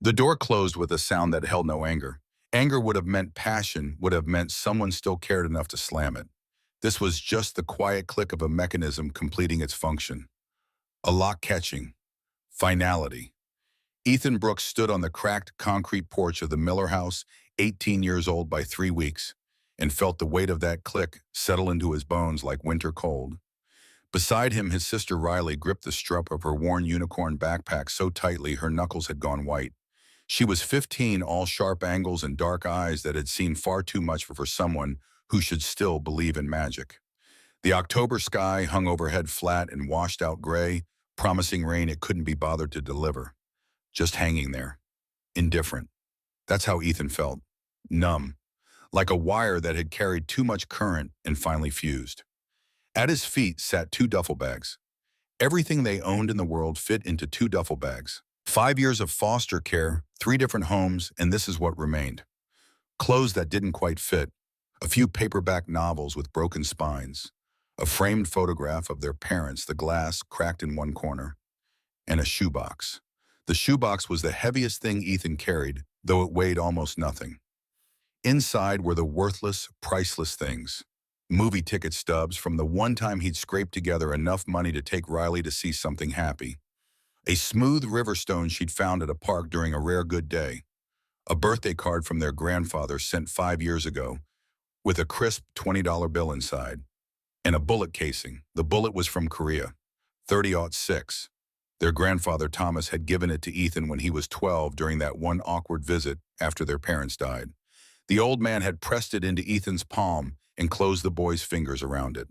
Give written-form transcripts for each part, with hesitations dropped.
The door closed with a sound that held no anger. Anger would have meant passion, would have meant someone still cared enough to slam it. This was just the quiet click of a mechanism completing its function. A lock catching. Finality. Ethan Brooks stood on the cracked concrete porch of the Miller house, 18 years old by 3 weeks, and felt the weight of that click settle into his bones like winter cold. Beside him, his sister Riley gripped the strap of her worn unicorn backpack so tightly her knuckles had gone white. She was 15, all sharp angles and dark eyes that had seen far too much for someone who should still believe in magic. The October sky hung overhead flat and washed out gray, promising rain it couldn't be bothered to deliver. Just hanging there. Indifferent. That's how Ethan felt. Numb. Like a wire that had carried too much current and finally fused. At his feet sat 2 duffel bags. Everything they owned in the world fit into 2 duffel bags. 5 years of foster care, 3 different homes, and this is what remained. Clothes that didn't quite fit. A few paperback novels with broken spines. A framed photograph of their parents, the glass cracked in one corner. And a shoebox. The shoebox was the heaviest thing Ethan carried, though it weighed almost nothing. Inside were the worthless, priceless things. Movie ticket stubs from the one time he'd scraped together enough money to take Riley to see something happy. A smooth river stone she'd found at a park during a rare good day. A birthday card from their grandfather sent 5 years ago, with a crisp $20 bill inside. And a bullet casing. The bullet was from Korea, 30-06. Their grandfather Thomas had given it to Ethan when he was 12 during that one awkward visit after their parents died. The old man had pressed it into Ethan's palm and closed the boy's fingers around it.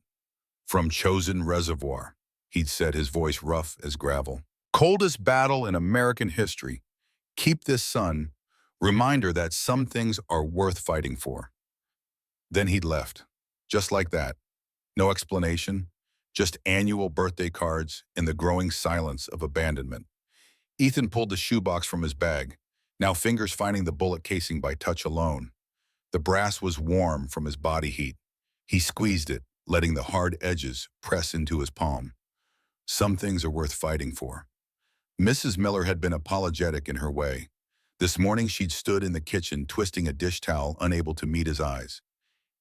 From Chosen Reservoir, he'd said, his voice rough as gravel. Coldest battle in American history. Keep this, son. Reminder that some things are worth fighting for. Then he'd left. Just like that. No explanation. Just annual birthday cards in the growing silence of abandonment. Ethan pulled the shoebox from his bag, now fingers finding the bullet casing by touch alone. The brass was warm from his body heat. He squeezed it, letting the hard edges press into his palm. Some things are worth fighting for. Mrs. Miller had been apologetic in her way. This morning she'd stood in the kitchen twisting a dish towel, unable to meet his eyes.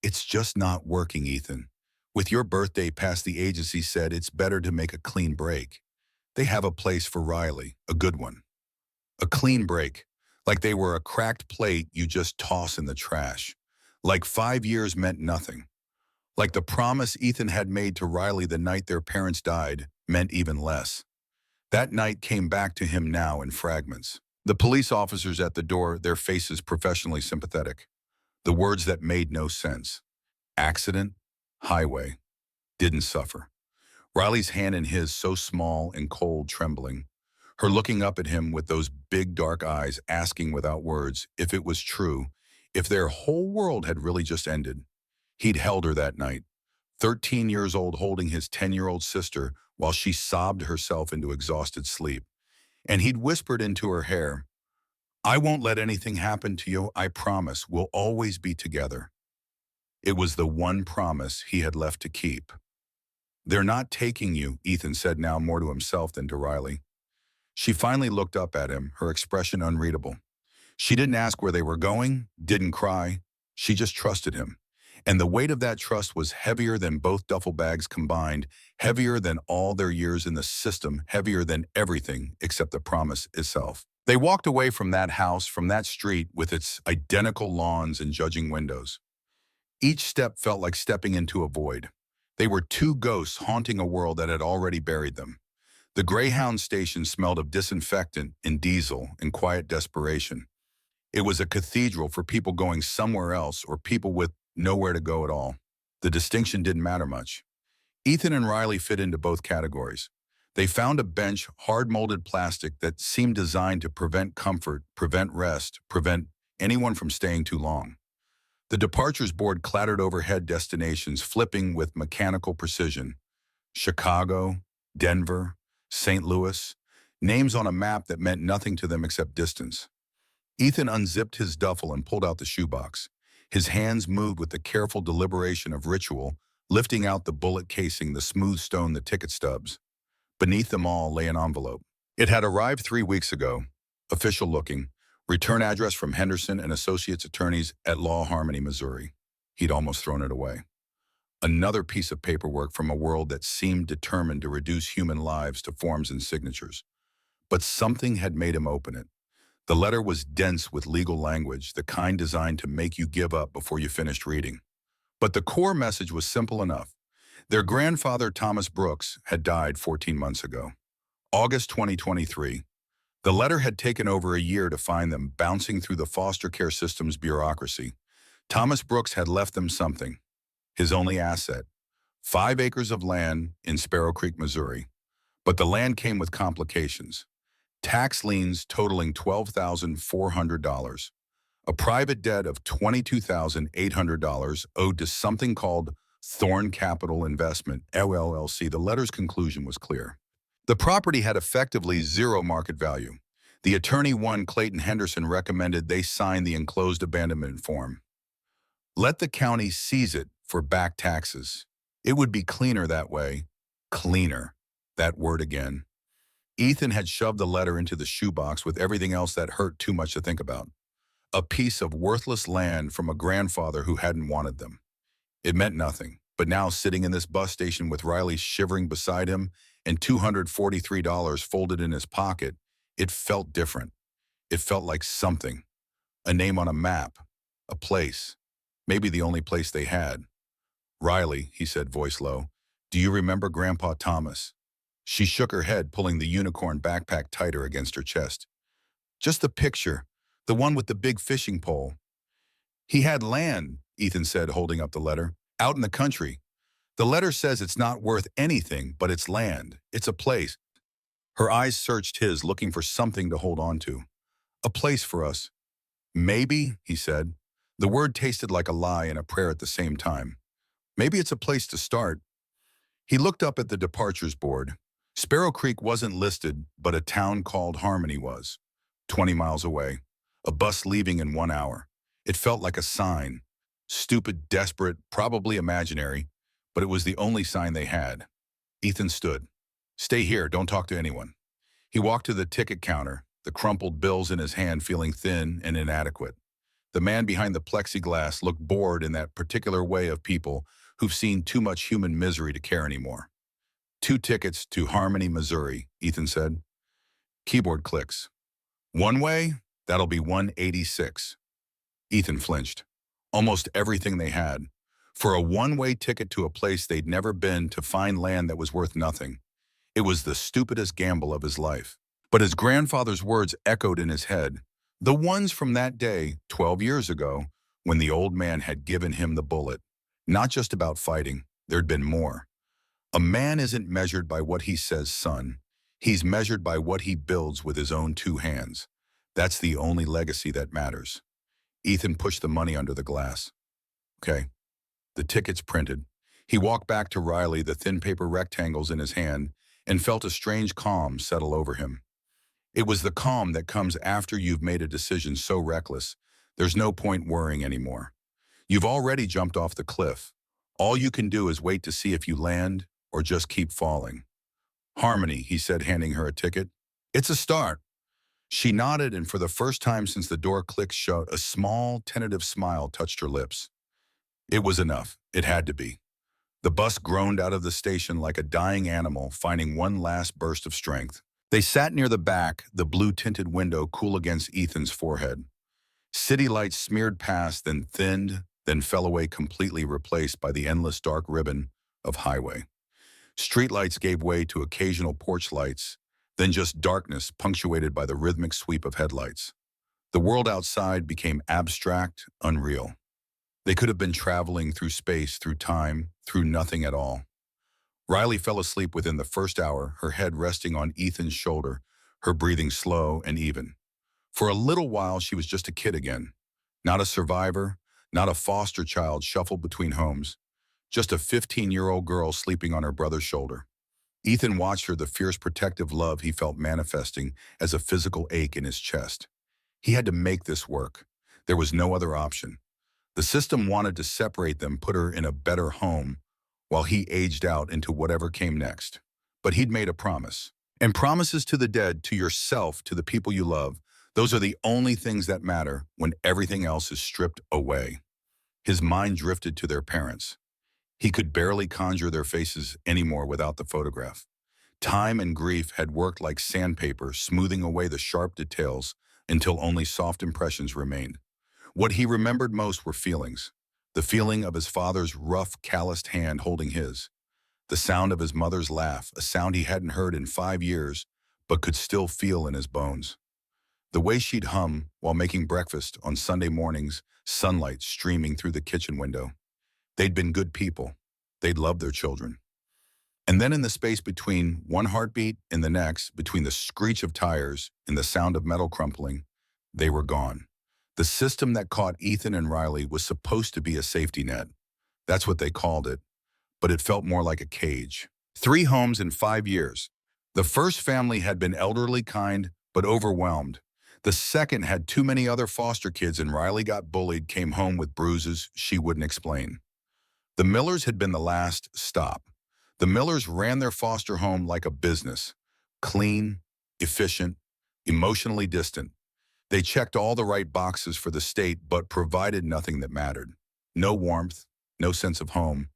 It's just not working, Ethan. With your birthday past, the agency said it's better to make a clean break. They have a place for Riley, a good one. A clean break, like they were a cracked plate you just toss in the trash. Like 5 years meant nothing. Like the promise Ethan had made to Riley the night their parents died meant even less. That night came back to him now in fragments. The police officers at the door, their faces professionally sympathetic. The words that made no sense. Accident, highway, didn't suffer. Riley's hand in his, so small and cold, trembling. Her looking up at him with those big dark eyes, asking without words if it was true, if their whole world had really just ended. He'd held her that night, 13 years old, holding his 10-year-old sister while she sobbed herself into exhausted sleep. And he'd whispered into her hair, "I won't let anything happen to you, I promise. We'll always be together." It was the one promise he had left to keep. "They're not taking you," Ethan said, now more to himself than to Riley. She finally looked up at him, her expression unreadable. She didn't ask where they were going, didn't cry. She just trusted him. And the weight of that trust was heavier than both duffel bags combined, heavier than all their years in the system, heavier than everything except the promise itself. They walked away from that house, from that street with its identical lawns and judging windows. Each step felt like stepping into a void. They were 2 ghosts haunting a world that had already buried them. The Greyhound station smelled of disinfectant and diesel and quiet desperation. It was a cathedral for people going somewhere else or people with nowhere to go at all. The distinction didn't matter much. Ethan and Riley fit into both categories. They found a bench, hard-molded plastic that seemed designed to prevent comfort, prevent rest, prevent anyone from staying too long. The departures board clattered overhead destinations, flipping with mechanical precision. Chicago, Denver, St. Louis, names on a map that meant nothing to them except distance. Ethan unzipped his duffel and pulled out the shoebox. His hands moved with the careful deliberation of ritual, lifting out the bullet casing, the smooth stone, the ticket stubs. Beneath them all lay an envelope. It had arrived 3 weeks ago, official looking, Return address from Henderson and Associates Attorneys at Law Harmony, Missouri. He'd almost thrown it away. Another piece of paperwork from a world that seemed determined to reduce human lives to forms and signatures. But something had made him open it. The letter was dense with legal language, the kind designed to make you give up before you finished reading. But the core message was simple enough. Their grandfather, Thomas Brooks, had died 14 months ago. August 2023. The letter had taken over a year to find them, bouncing through the foster care system's bureaucracy. Thomas Brooks had left them something, his only asset, 5 acres of land in Sparrow Creek, Missouri. But the land came with complications. Tax liens totaling $12,400. A private debt of $22,800 owed to something called Thorn Capital Investment, LLC. The letter's conclusion was clear. The property had effectively zero market value. The attorney Clayton Henderson recommended they sign the enclosed abandonment form. Let the county seize it for back taxes. It would be cleaner that way. Cleaner. That word again. Ethan had shoved the letter into the shoebox with everything else that hurt too much to think about. A piece of worthless land from a grandfather who hadn't wanted them. It meant nothing, but now sitting in this bus station with Riley shivering beside him and $243 folded in his pocket, it felt different. It felt like something. A name on a map. A place. Maybe the only place they had. "Riley," he said, voice low, "do you remember Grandpa Thomas?" She shook her head, pulling the unicorn backpack tighter against her chest. "Just the picture, the one with the big fishing pole." "He had land," Ethan said, holding up the letter, "out in the country. The letter says it's not worth anything, but it's land. It's a place." Her eyes searched his, looking for something to hold on to. "A place for us." "Maybe," he said. The word tasted like a lie and a prayer at the same time. "Maybe it's a place to start." He looked up at the departures board. Sparrow Creek wasn't listed, but a town called Harmony was. 20 miles away. A bus leaving in 1 hour. It felt like a sign. Stupid, desperate, probably imaginary, but it was the only sign they had. Ethan stood. "Stay here, don't talk to anyone." He walked to the ticket counter, the crumpled bills in his hand feeling thin and inadequate. The man behind the plexiglass looked bored in that particular way of people who've seen too much human misery to care anymore. "2 tickets to Harmony, Missouri," Ethan said. Keyboard clicks. "One way? That'll be 186. Ethan flinched. Almost everything they had. For a one-way ticket to a place they'd never been to find land that was worth nothing. It was the stupidest gamble of his life. But his grandfather's words echoed in his head. The ones from that day, 12 years ago, when the old man had given him the bullet. Not just about fighting, there'd been more. A man isn't measured by what he says, son. He's measured by what he builds with his own 2 hands. That's the only legacy that matters. Ethan pushed the money under the glass. Okay. The tickets printed. He walked back to Riley, the thin paper rectangles in his hand, and felt a strange calm settle over him. It was the calm that comes after you've made a decision so reckless, there's no point worrying anymore. You've already jumped off the cliff. All you can do is wait to see if you land or just keep falling. "Harmony," he said, handing her a ticket. "It's a start." She nodded, and for the first time since the door clicked shut, a small, tentative smile touched her lips. It was enough. It had to be. The bus groaned out of the station like a dying animal, finding one last burst of strength. They sat near the back, the blue-tinted window cool against Ethan's forehead. City lights smeared past, then thinned, then fell away, completely replaced by the endless dark ribbon of highway. Streetlights gave way to occasional porch lights, then just darkness punctuated by the rhythmic sweep of headlights. The world outside became abstract, unreal. They could have been traveling through space, through time, through nothing at all. Riley fell asleep within the first hour, her head resting on Ethan's shoulder, her breathing slow and even. For a little while, she was just a kid again. Not a survivor, not a foster child shuffled between homes. Just a 15-year-old girl sleeping on her brother's shoulder. Ethan watched her, the fierce protective love he felt manifesting as a physical ache in his chest. He had to make this work. There was no other option. The system wanted to separate them, put her in a better home, while he aged out into whatever came next. But he'd made a promise. And promises to the dead, to yourself, to the people you love, Those are the only things that matter when everything else is stripped away. His mind drifted to their parents. He could barely conjure their faces anymore without the photograph. Time and grief had worked like sandpaper, smoothing away the sharp details until only soft impressions remained. What he remembered most were feelings. The feeling of his father's rough, calloused hand holding his. The sound of his mother's laugh, a sound he hadn't heard in 5 years, but could still feel in his bones. The way she'd hum while making breakfast on Sunday mornings, sunlight streaming through the kitchen window. They'd been good people. They'd loved their children. And then in the space between one heartbeat and the next, between the screech of tires and the sound of metal crumpling, they were gone. The system that caught Ethan and Riley was supposed to be a safety net. That's what they called it, but it felt more like a cage. 3 homes in 5 years. The first family had been elderly, kind, but overwhelmed. The second had too many other foster kids, and Riley got bullied, came home with bruises she wouldn't explain. The Millers had been the last stop. The Millers ran their foster home like a business. Clean, efficient, emotionally distant. They checked all the right boxes for the state, but provided nothing that mattered. No warmth, no sense of home.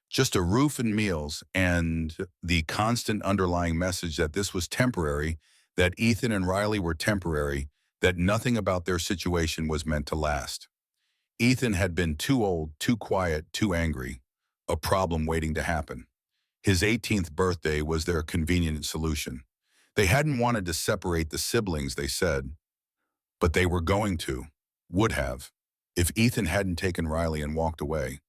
Just a roof and meals, and the constant underlying message that this was temporary, that Ethan and Riley were temporary, that nothing about their situation was meant to last. Ethan had been too old, too quiet, too angry. A problem waiting to happen. His 18th birthday was their convenient solution. They hadn't wanted to separate the siblings, they said, but they were going to, would have, if Ethan hadn't taken Riley and walked away.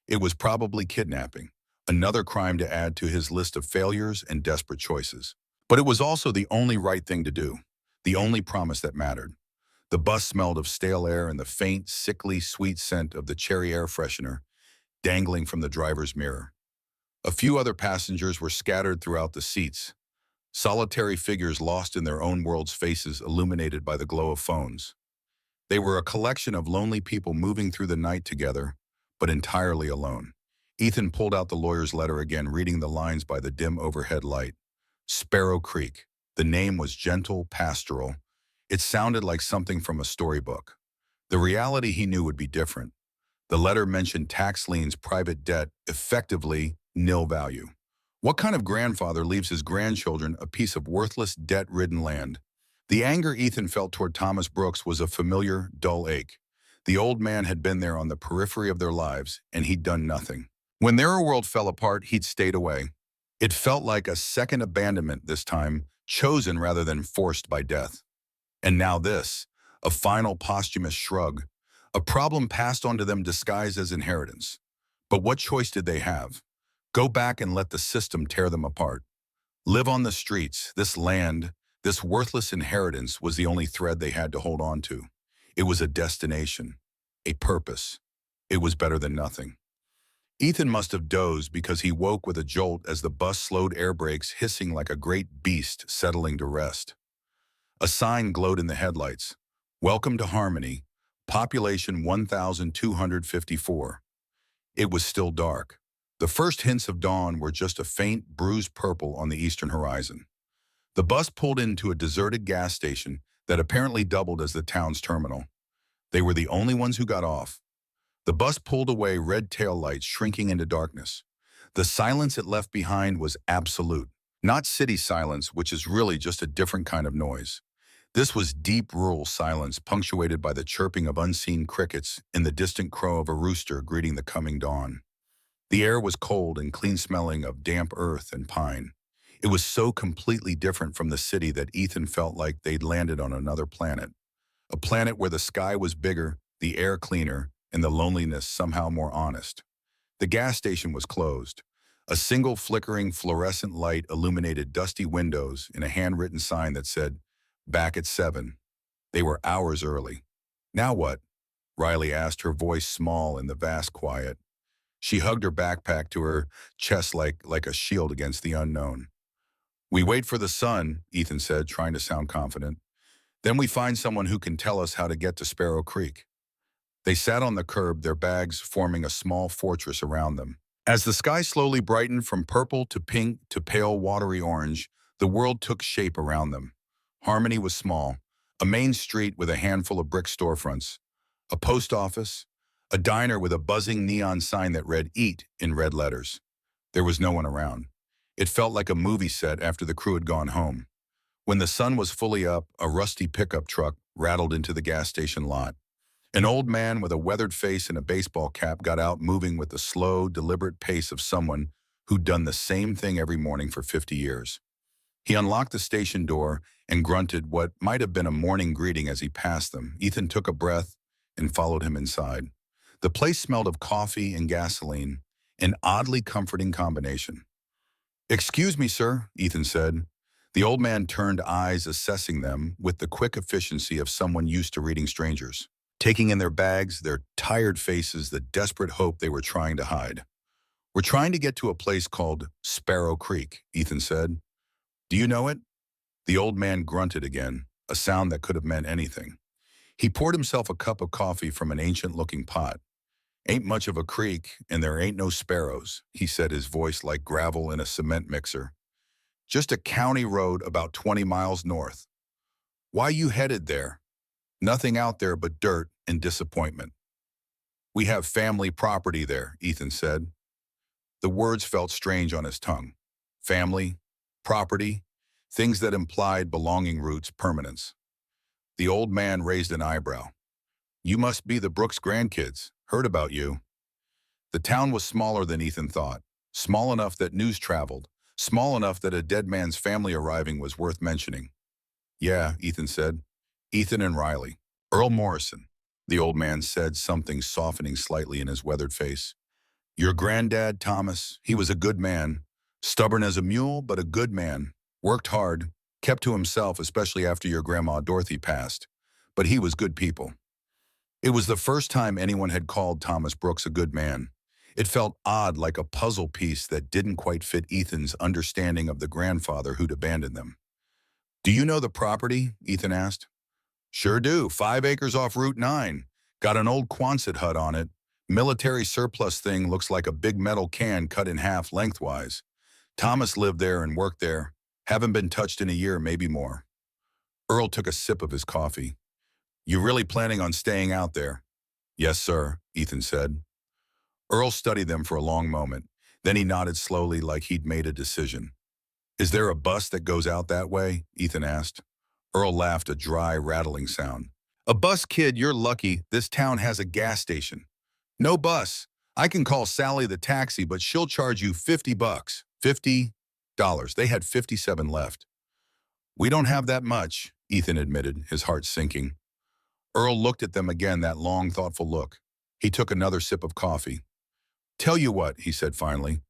It was probably kidnapping, another crime to add to his list of failures and desperate choices. But it was also the only right thing to do, the only promise that mattered. The bus smelled of stale air and the faint, sickly, sweet scent of the cherry air freshener dangling from the driver's mirror. A few other passengers were scattered throughout the seats, solitary figures lost in their own world's, faces illuminated by the glow of phones. They were a collection of lonely people moving through the night together, but entirely alone. Ethan pulled out the lawyer's letter again, reading the lines by the dim overhead light. Sparrow Creek. The name was gentle, pastoral. It sounded like something from a storybook. The reality he knew would be different. The letter mentioned tax liens, private debt, effectively nil value. What kind of grandfather leaves his grandchildren a piece of worthless, debt-ridden land? The anger Ethan felt toward Thomas Brooks was a familiar, dull ache. The old man had been there on the periphery of their lives, and he'd done nothing. When their world fell apart, he'd stayed away. It felt like a second abandonment this time, chosen rather than forced by death. And now this, a final posthumous shrug, a problem passed on to them disguised as inheritance. But what choice did they have? Go back and let the system tear them apart. Live on the streets, this land, this worthless inheritance was the only thread they had to hold on to. It was a destination, a purpose. It was better than nothing. Ethan must have dozed because he woke with a jolt as the bus slowed, air brakes hissing like a great beast settling to rest. A sign glowed in the headlights. Welcome to Harmony, population 1,254. It was still dark. The first hints of dawn were just a faint, bruised purple on the eastern horizon. The bus pulled into a deserted gas station that apparently doubled as the town's terminal. They were the only ones who got off. The bus pulled away, red taillights shrinking into darkness. The silence it left behind was absolute. Not city silence, which is really just a different kind of noise. This was deep rural silence, punctuated by the chirping of unseen crickets and the distant crow of a rooster greeting the coming dawn. The air was cold and clean-smelling of damp earth and pine. It was so completely different from the city that Ethan felt like they'd landed on another planet. A planet where the sky was bigger, the air cleaner, and the loneliness somehow more honest. The gas station was closed. A single flickering fluorescent light illuminated dusty windows and a handwritten sign that said, "Back at 7. They were hours early. Now what? Riley asked, her voice small in the vast quiet. She hugged her backpack to her chest like a shield against the unknown. We wait for the sun, Ethan said, trying to sound confident. Then we find someone who can tell us how to get to Sparrow Creek. They sat on the curb, their bags forming a small fortress around them. As the sky slowly brightened from purple to pink to pale watery orange, the world took shape around them. Harmony was small, A main street with a handful of brick storefronts, a post office, a diner with a buzzing neon sign that read "Eat" in red letters. There was no one around. It felt like a movie set after the crew had gone home. When the sun was fully up, a rusty pickup truck rattled into the gas station lot. An old man with a weathered face and a baseball cap got out, moving with the slow, deliberate pace of someone who'd done the same thing every morning for 50 years. He unlocked the station door and grunted what might have been a morning greeting as he passed them. Ethan took a breath and followed him inside. The place smelled of coffee and gasoline, an oddly comforting combination. "Excuse me, sir," Ethan said. The old man turned, eyes assessing them with the quick efficiency of someone used to reading strangers, taking in their bags, their tired faces, the desperate hope they were trying to hide. "We're trying to get to a place called Sparrow Creek," Ethan said. "Do you know it?" The old man grunted again, a sound that could have meant anything. He poured himself a cup of coffee from an ancient-looking pot. "Ain't much of a creek, and there ain't no sparrows," he said, his voice like gravel in a cement mixer. "Just a county road about 20 miles north." "Why you headed there?" "Nothing out there but dirt and disappointment." "We have family property there," Ethan said. The words felt strange on his tongue. Family, property, things that implied belonging, roots, permanence. The old man raised an eyebrow. "You must be the Brooks grandkids. Heard about you." The town was smaller than Ethan thought. Small enough that news traveled. Small enough that a dead man's family arriving was worth mentioning. "Yeah," Ethan said. "Ethan and Riley. Earl Morrison." The old man said, something softening slightly in his weathered face. "Your granddad, Thomas, he was a good man. Stubborn as a mule, but a good man. Worked hard, kept to himself, especially after your grandma Dorothy passed. But he was good people." It was the first time anyone had called Thomas Brooks a good man. It felt odd, like a puzzle piece that didn't quite fit Ethan's understanding of the grandfather who'd abandoned them. "Do you know the property?" Ethan asked. "Sure do. 5 acres off Route 9. Got an old Quonset hut on it. Military surplus thing, looks like a big metal can cut in half lengthwise. Thomas lived there and worked there. Haven't been touched in a year, maybe more." Earl took a sip of his coffee. "You really planning on staying out there?" "Yes, sir," Ethan said. Earl studied them for a long moment. Then he nodded slowly, like he'd made a decision. "Is there a bus that goes out that way?" Ethan asked. Earl laughed, a dry, rattling sound. "A bus, kid, you're lucky. This town has a gas station." "No bus. I can call Sally the taxi, but she'll charge you $50. $50. They had 57 left. "We don't have that much," Ethan admitted, his heart sinking. Earl looked at them again, that long, thoughtful look. He took another sip of coffee. "Tell you what," he said finally.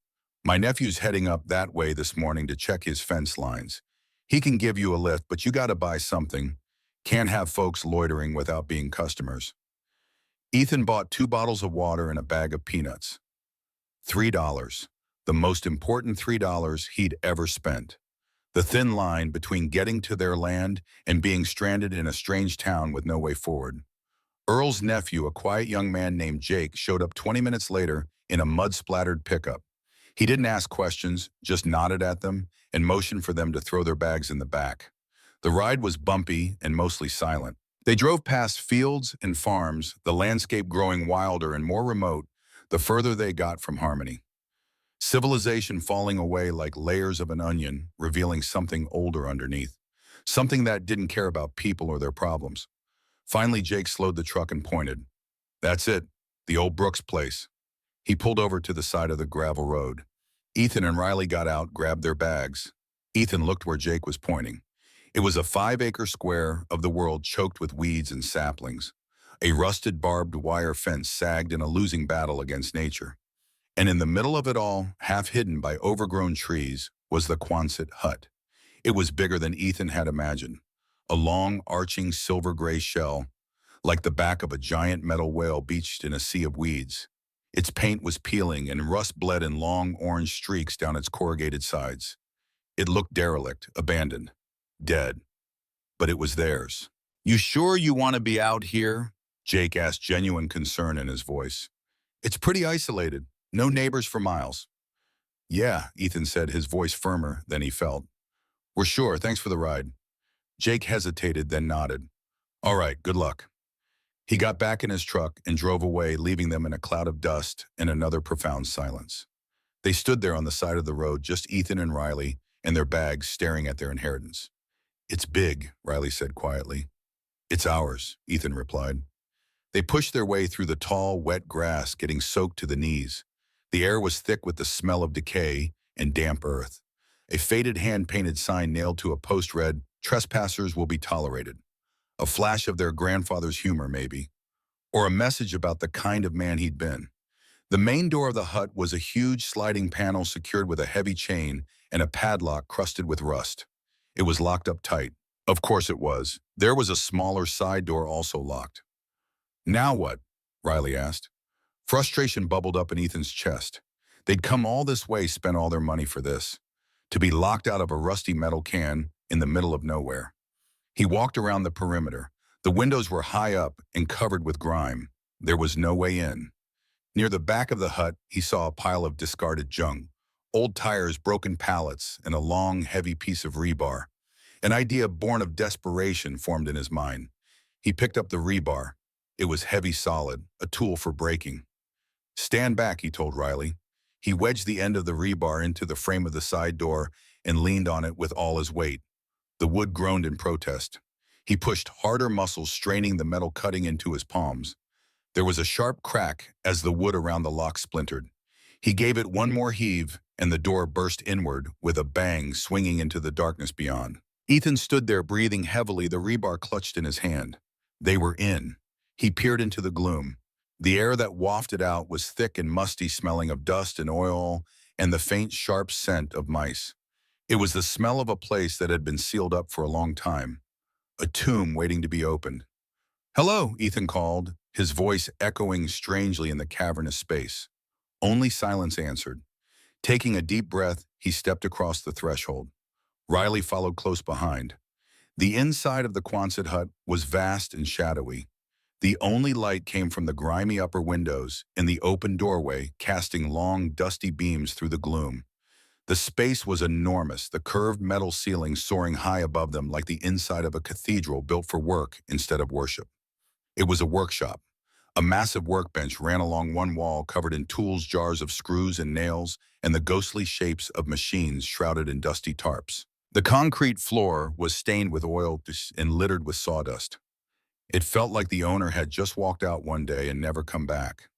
"My nephew's heading up that way this morning to check his fence lines. He can give you a lift, but you gotta buy something. Can't have folks loitering without being customers." Ethan bought 2 bottles of water and a bag of peanuts. $3. The most important $3 he'd ever spent. The thin line between getting to their land and being stranded in a strange town with no way forward. Earl's nephew, a quiet young man named Jake, showed up 20 minutes later in a mud-splattered pickup. He didn't ask questions, just nodded at them and motioned for them to throw their bags in the back. The ride was bumpy and mostly silent. They drove past fields and farms, the landscape growing wilder and more remote the further they got from Harmony. Civilization falling away like layers of an onion, revealing something older underneath. Something that didn't care about people or their problems. Finally, Jake slowed the truck and pointed. "That's it, the old Brooks place." He pulled over to the side of the gravel road. Ethan and Riley got out, grabbed their bags. Ethan looked where Jake was pointing. It was a 5-acre square of the world choked with weeds and saplings. A rusted barbed wire fence sagged in a losing battle against nature. And in the middle of it all, half hidden by overgrown trees, was the Quonset hut. It was bigger than Ethan had imagined. A long, arching silver-gray shell, like the back of a giant metal whale beached in a sea of weeds. Its paint was peeling and rust bled in long orange streaks down its corrugated sides. It looked derelict, abandoned, dead. But it was theirs. "You sure you want to be out here?" Jake asked, genuine concern in his voice. "It's pretty isolated. No neighbors for miles." "Yeah," Ethan said, his voice firmer than he felt. "We're sure, thanks for the ride." Jake hesitated, then nodded. All right, good luck. He got back in his truck and drove away, leaving them in a cloud of dust and another profound silence. They stood there on the side of the road, just Ethan and Riley and their bags staring at their inheritance. It's big, Riley said quietly. It's ours, Ethan replied. They pushed their way through the tall, wet grass, getting soaked to the knees. The air was thick with the smell of decay and damp earth. A faded hand-painted sign nailed to a post read, "Trespassers will be tolerated." A flash of their grandfather's humor, maybe. Or a message about the kind of man he'd been. The main door of the hut was a huge sliding panel secured with a heavy chain and a padlock crusted with rust. It was locked up tight. Of course it was. There was a smaller side door also locked. Now what? Riley asked. Frustration bubbled up in Ethan's chest. They'd come all this way, spent all their money for this. To be locked out of a rusty metal can in the middle of nowhere. He walked around the perimeter. The windows were high up and covered with grime. There was no way in. Near the back of the hut, he saw a pile of discarded junk. Old tires, broken pallets, and a long, heavy piece of rebar. An idea born of desperation formed in his mind. He picked up the rebar. It was heavy solid, a tool for breaking. Stand back, he told Riley. He wedged the end of the rebar into the frame of the side door and leaned on it with all his weight. The wood groaned in protest. He pushed harder, muscles straining the metal cutting into his palms. There was a sharp crack as the wood around the lock splintered. He gave it one more heave, and the door burst inward with a bang, swinging into the darkness beyond. Ethan stood there, breathing heavily, the rebar clutched in his hand. They were in. He peered into the gloom. The air that wafted out was thick and musty, smelling of dust and oil and the faint, sharp scent of mice. It was the smell of a place that had been sealed up for a long time, a tomb waiting to be opened. "Hello," Ethan called, his voice echoing strangely in the cavernous space. Only silence answered. Taking a deep breath, he stepped across the threshold. Riley followed close behind. The inside of the Quonset hut was vast and shadowy. The only light came from the grimy upper windows and the open doorway, casting long, dusty beams through the gloom. The space was enormous, the curved metal ceiling soaring high above them like the inside of a cathedral built for work instead of worship. It was a workshop. A massive workbench ran along one wall covered in tools, jars of screws and nails, and the ghostly shapes of machines shrouded in dusty tarps. The concrete floor was stained with oil and littered with sawdust. It felt like the owner had just walked out one day and never come back.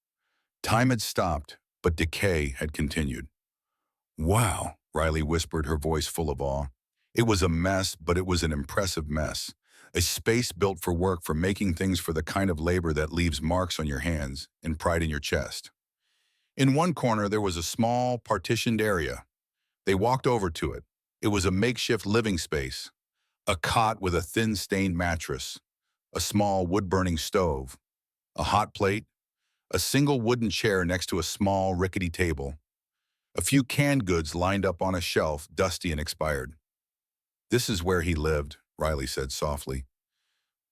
Time had stopped, but decay had continued. "Wow," Riley whispered, her voice full of awe. It was a mess, but it was an impressive mess. A space built for work, for making things, for the kind of labor that leaves marks on your hands and pride in your chest. In one corner, there was a small, partitioned area. They walked over to it. It was a makeshift living space. A cot with a thin, stained mattress. A small wood-burning stove. A hot plate. A single wooden chair next to a small, rickety table. A few canned goods lined up on a shelf, dusty and expired. "This is where he lived," Riley said softly.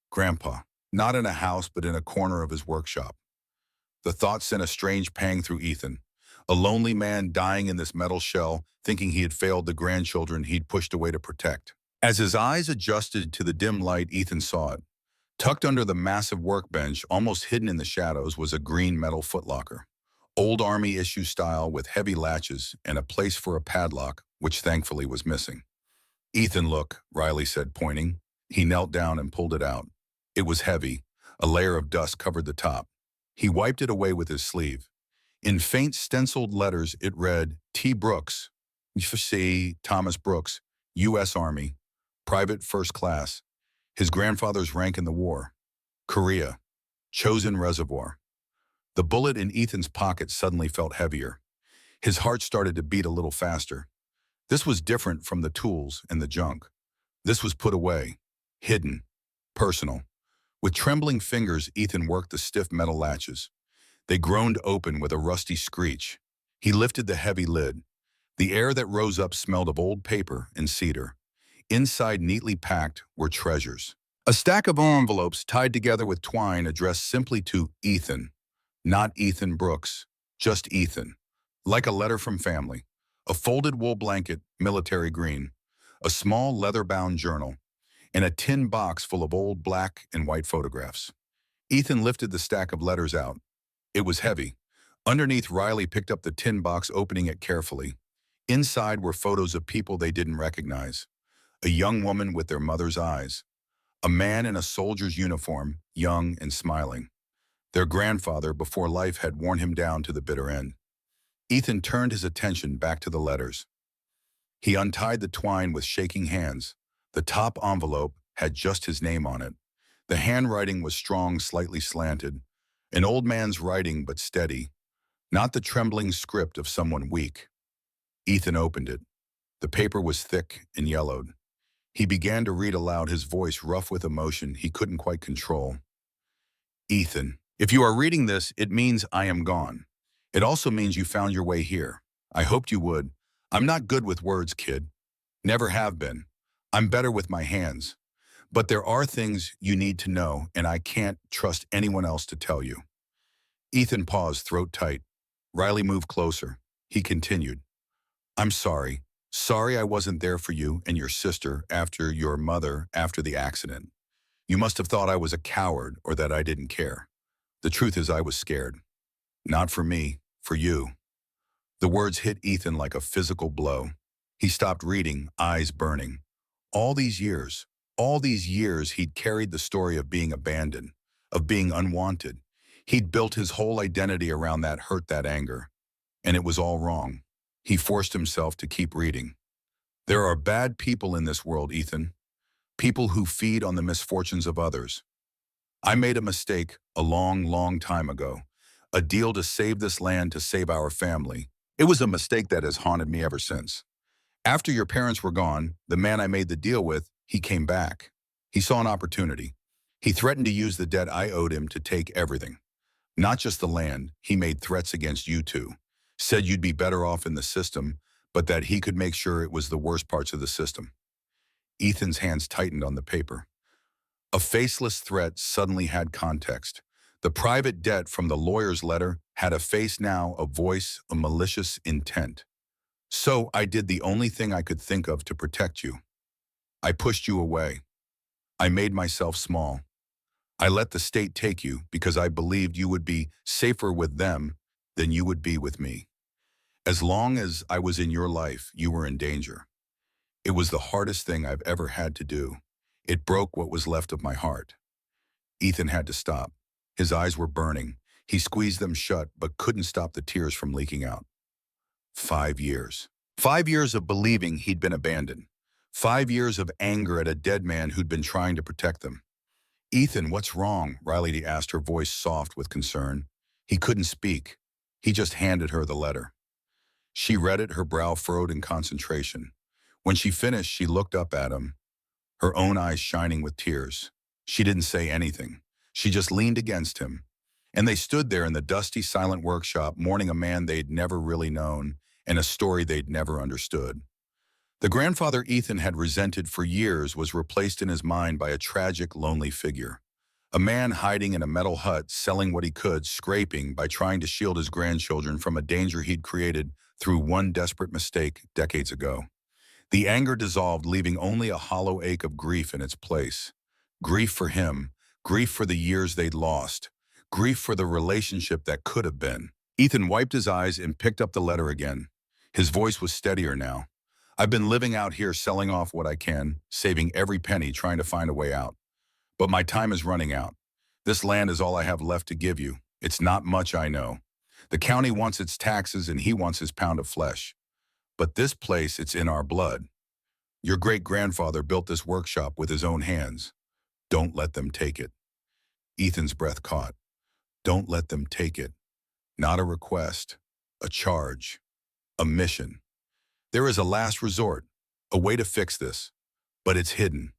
"Grandpa, not in a house, but in a corner of his workshop." The thought sent a strange pang through Ethan. A lonely man dying in this metal shell, thinking he had failed the grandchildren he'd pushed away to protect. As his eyes adjusted to the dim light, Ethan saw it. Tucked under the massive workbench, almost hidden in the shadows, was a green metal footlocker. Old Army issue style with heavy latches and a place for a padlock, which thankfully was missing. "Ethan, look," Riley said, pointing. He knelt down and pulled it out. It was heavy. A layer of dust covered the top. He wiped it away with his sleeve. In faint stenciled letters, it read, "T. Brooks, C. Thomas Brooks, U.S. Army, Private First Class. His grandfather's rank in the war. Korea. Chosen Reservoir." The bullet in Ethan's pocket suddenly felt heavier. His heart started to beat a little faster. This was different from the tools and the junk. This was put away, hidden, personal. With trembling fingers, Ethan worked the stiff metal latches. They groaned open with a rusty screech. He lifted the heavy lid. The air that rose up smelled of old paper and cedar. Inside, neatly packed, were treasures. A stack of envelopes tied together with twine addressed simply to Ethan. Not Ethan Brooks, just Ethan. Like a letter from family. A folded wool blanket, military green. A small leather-bound journal. and a tin box full of old black and white photographs. Ethan lifted the stack of letters out. It was heavy. Underneath, Riley picked up the tin box, opening it carefully. Inside were photos of people they didn't recognize. A young woman with their mother's eyes. A man in a soldier's uniform, young and smiling. Their grandfather, before life had worn him down to the bitter end. Ethan turned his attention back to the letters. He untied the twine with shaking hands. The top envelope had just his name on it. The handwriting was strong, slightly slanted. An old man's writing, but steady. Not the trembling script of someone weak. Ethan opened it. The paper was thick and yellowed. He began to read aloud, his voice rough with emotion he couldn't quite control. Ethan, if you are reading this, it means I am gone. It also means you found your way here. I hoped you would. I'm not good with words, kid. Never have been. I'm better with my hands. But there are things you need to know, and I can't trust anyone else to tell you. Ethan paused, throat tight. Riley moved closer. He continued. I'm sorry. Sorry I wasn't there for you and your sister after your mother after the accident. You must have thought I was a coward or that I didn't care. The truth is I was scared. Not for me, for you. The words hit Ethan like a physical blow. He stopped reading, eyes burning. All these years he'd carried the story of being abandoned, of being unwanted. He'd built his whole identity around that hurt, that anger. And it was all wrong. He forced himself to keep reading. There are bad people in this world, Ethan. People who feed on the misfortunes of others. I made a mistake a long, long time ago. A deal to save this land, to save our family. It was a mistake that has haunted me ever since. After your parents were gone, the man I made the deal with, he came back. He saw an opportunity. He threatened to use the debt I owed him to take everything. Not just the land, he made threats against you two. Said you'd be better off in the system, but that he could make sure it was the worst parts of the system. Ethan's hands tightened on the paper. A faceless threat suddenly had context. The private debt from the lawyer's letter had a face now, a voice, a malicious intent. So I did the only thing I could think of to protect you. I pushed you away. I made myself small. I let the state take you because I believed you would be safer with them than you would be with me. As long as I was in your life, you were in danger. It was the hardest thing I've ever had to do. It broke what was left of my heart. Ethan had to stop. His eyes were burning. He squeezed them shut, but couldn't stop the tears from leaking out. 5 years. 5 years of believing he'd been abandoned. 5 years of anger at a dead man who'd been trying to protect them. Ethan, what's wrong? Riley asked, her voice soft with concern. He couldn't speak. He just handed her the letter. She read it, her brow furrowed in concentration. When she finished, she looked up at him, her own eyes shining with tears. She didn't say anything. She just leaned against him. And they stood there in the dusty, silent workshop, mourning a man they'd never really known and a story they'd never understood. The grandfather Ethan had resented for years was replaced in his mind by a tragic, lonely figure. A man hiding in a metal hut, selling what he could, scraping by trying to shield his grandchildren from a danger he'd created through one desperate mistake decades ago. The anger dissolved, leaving only a hollow ache of grief in its place. Grief for him, grief for the years they'd lost, grief for the relationship that could have been. Ethan wiped his eyes and picked up the letter again. His voice was steadier now. I've been living out here selling off what I can, saving every penny, trying to find a way out. But my time is running out. This land is all I have left to give you. It's not much, I know. The county wants its taxes and he wants his pound of flesh. But this place, it's in our blood. Your great-grandfather built this workshop with his own hands. Don't let them take it. Ethan's breath caught. Don't let them take it. Not a request, a charge, a mission. There is a last resort, a way to fix this, but it's hidden.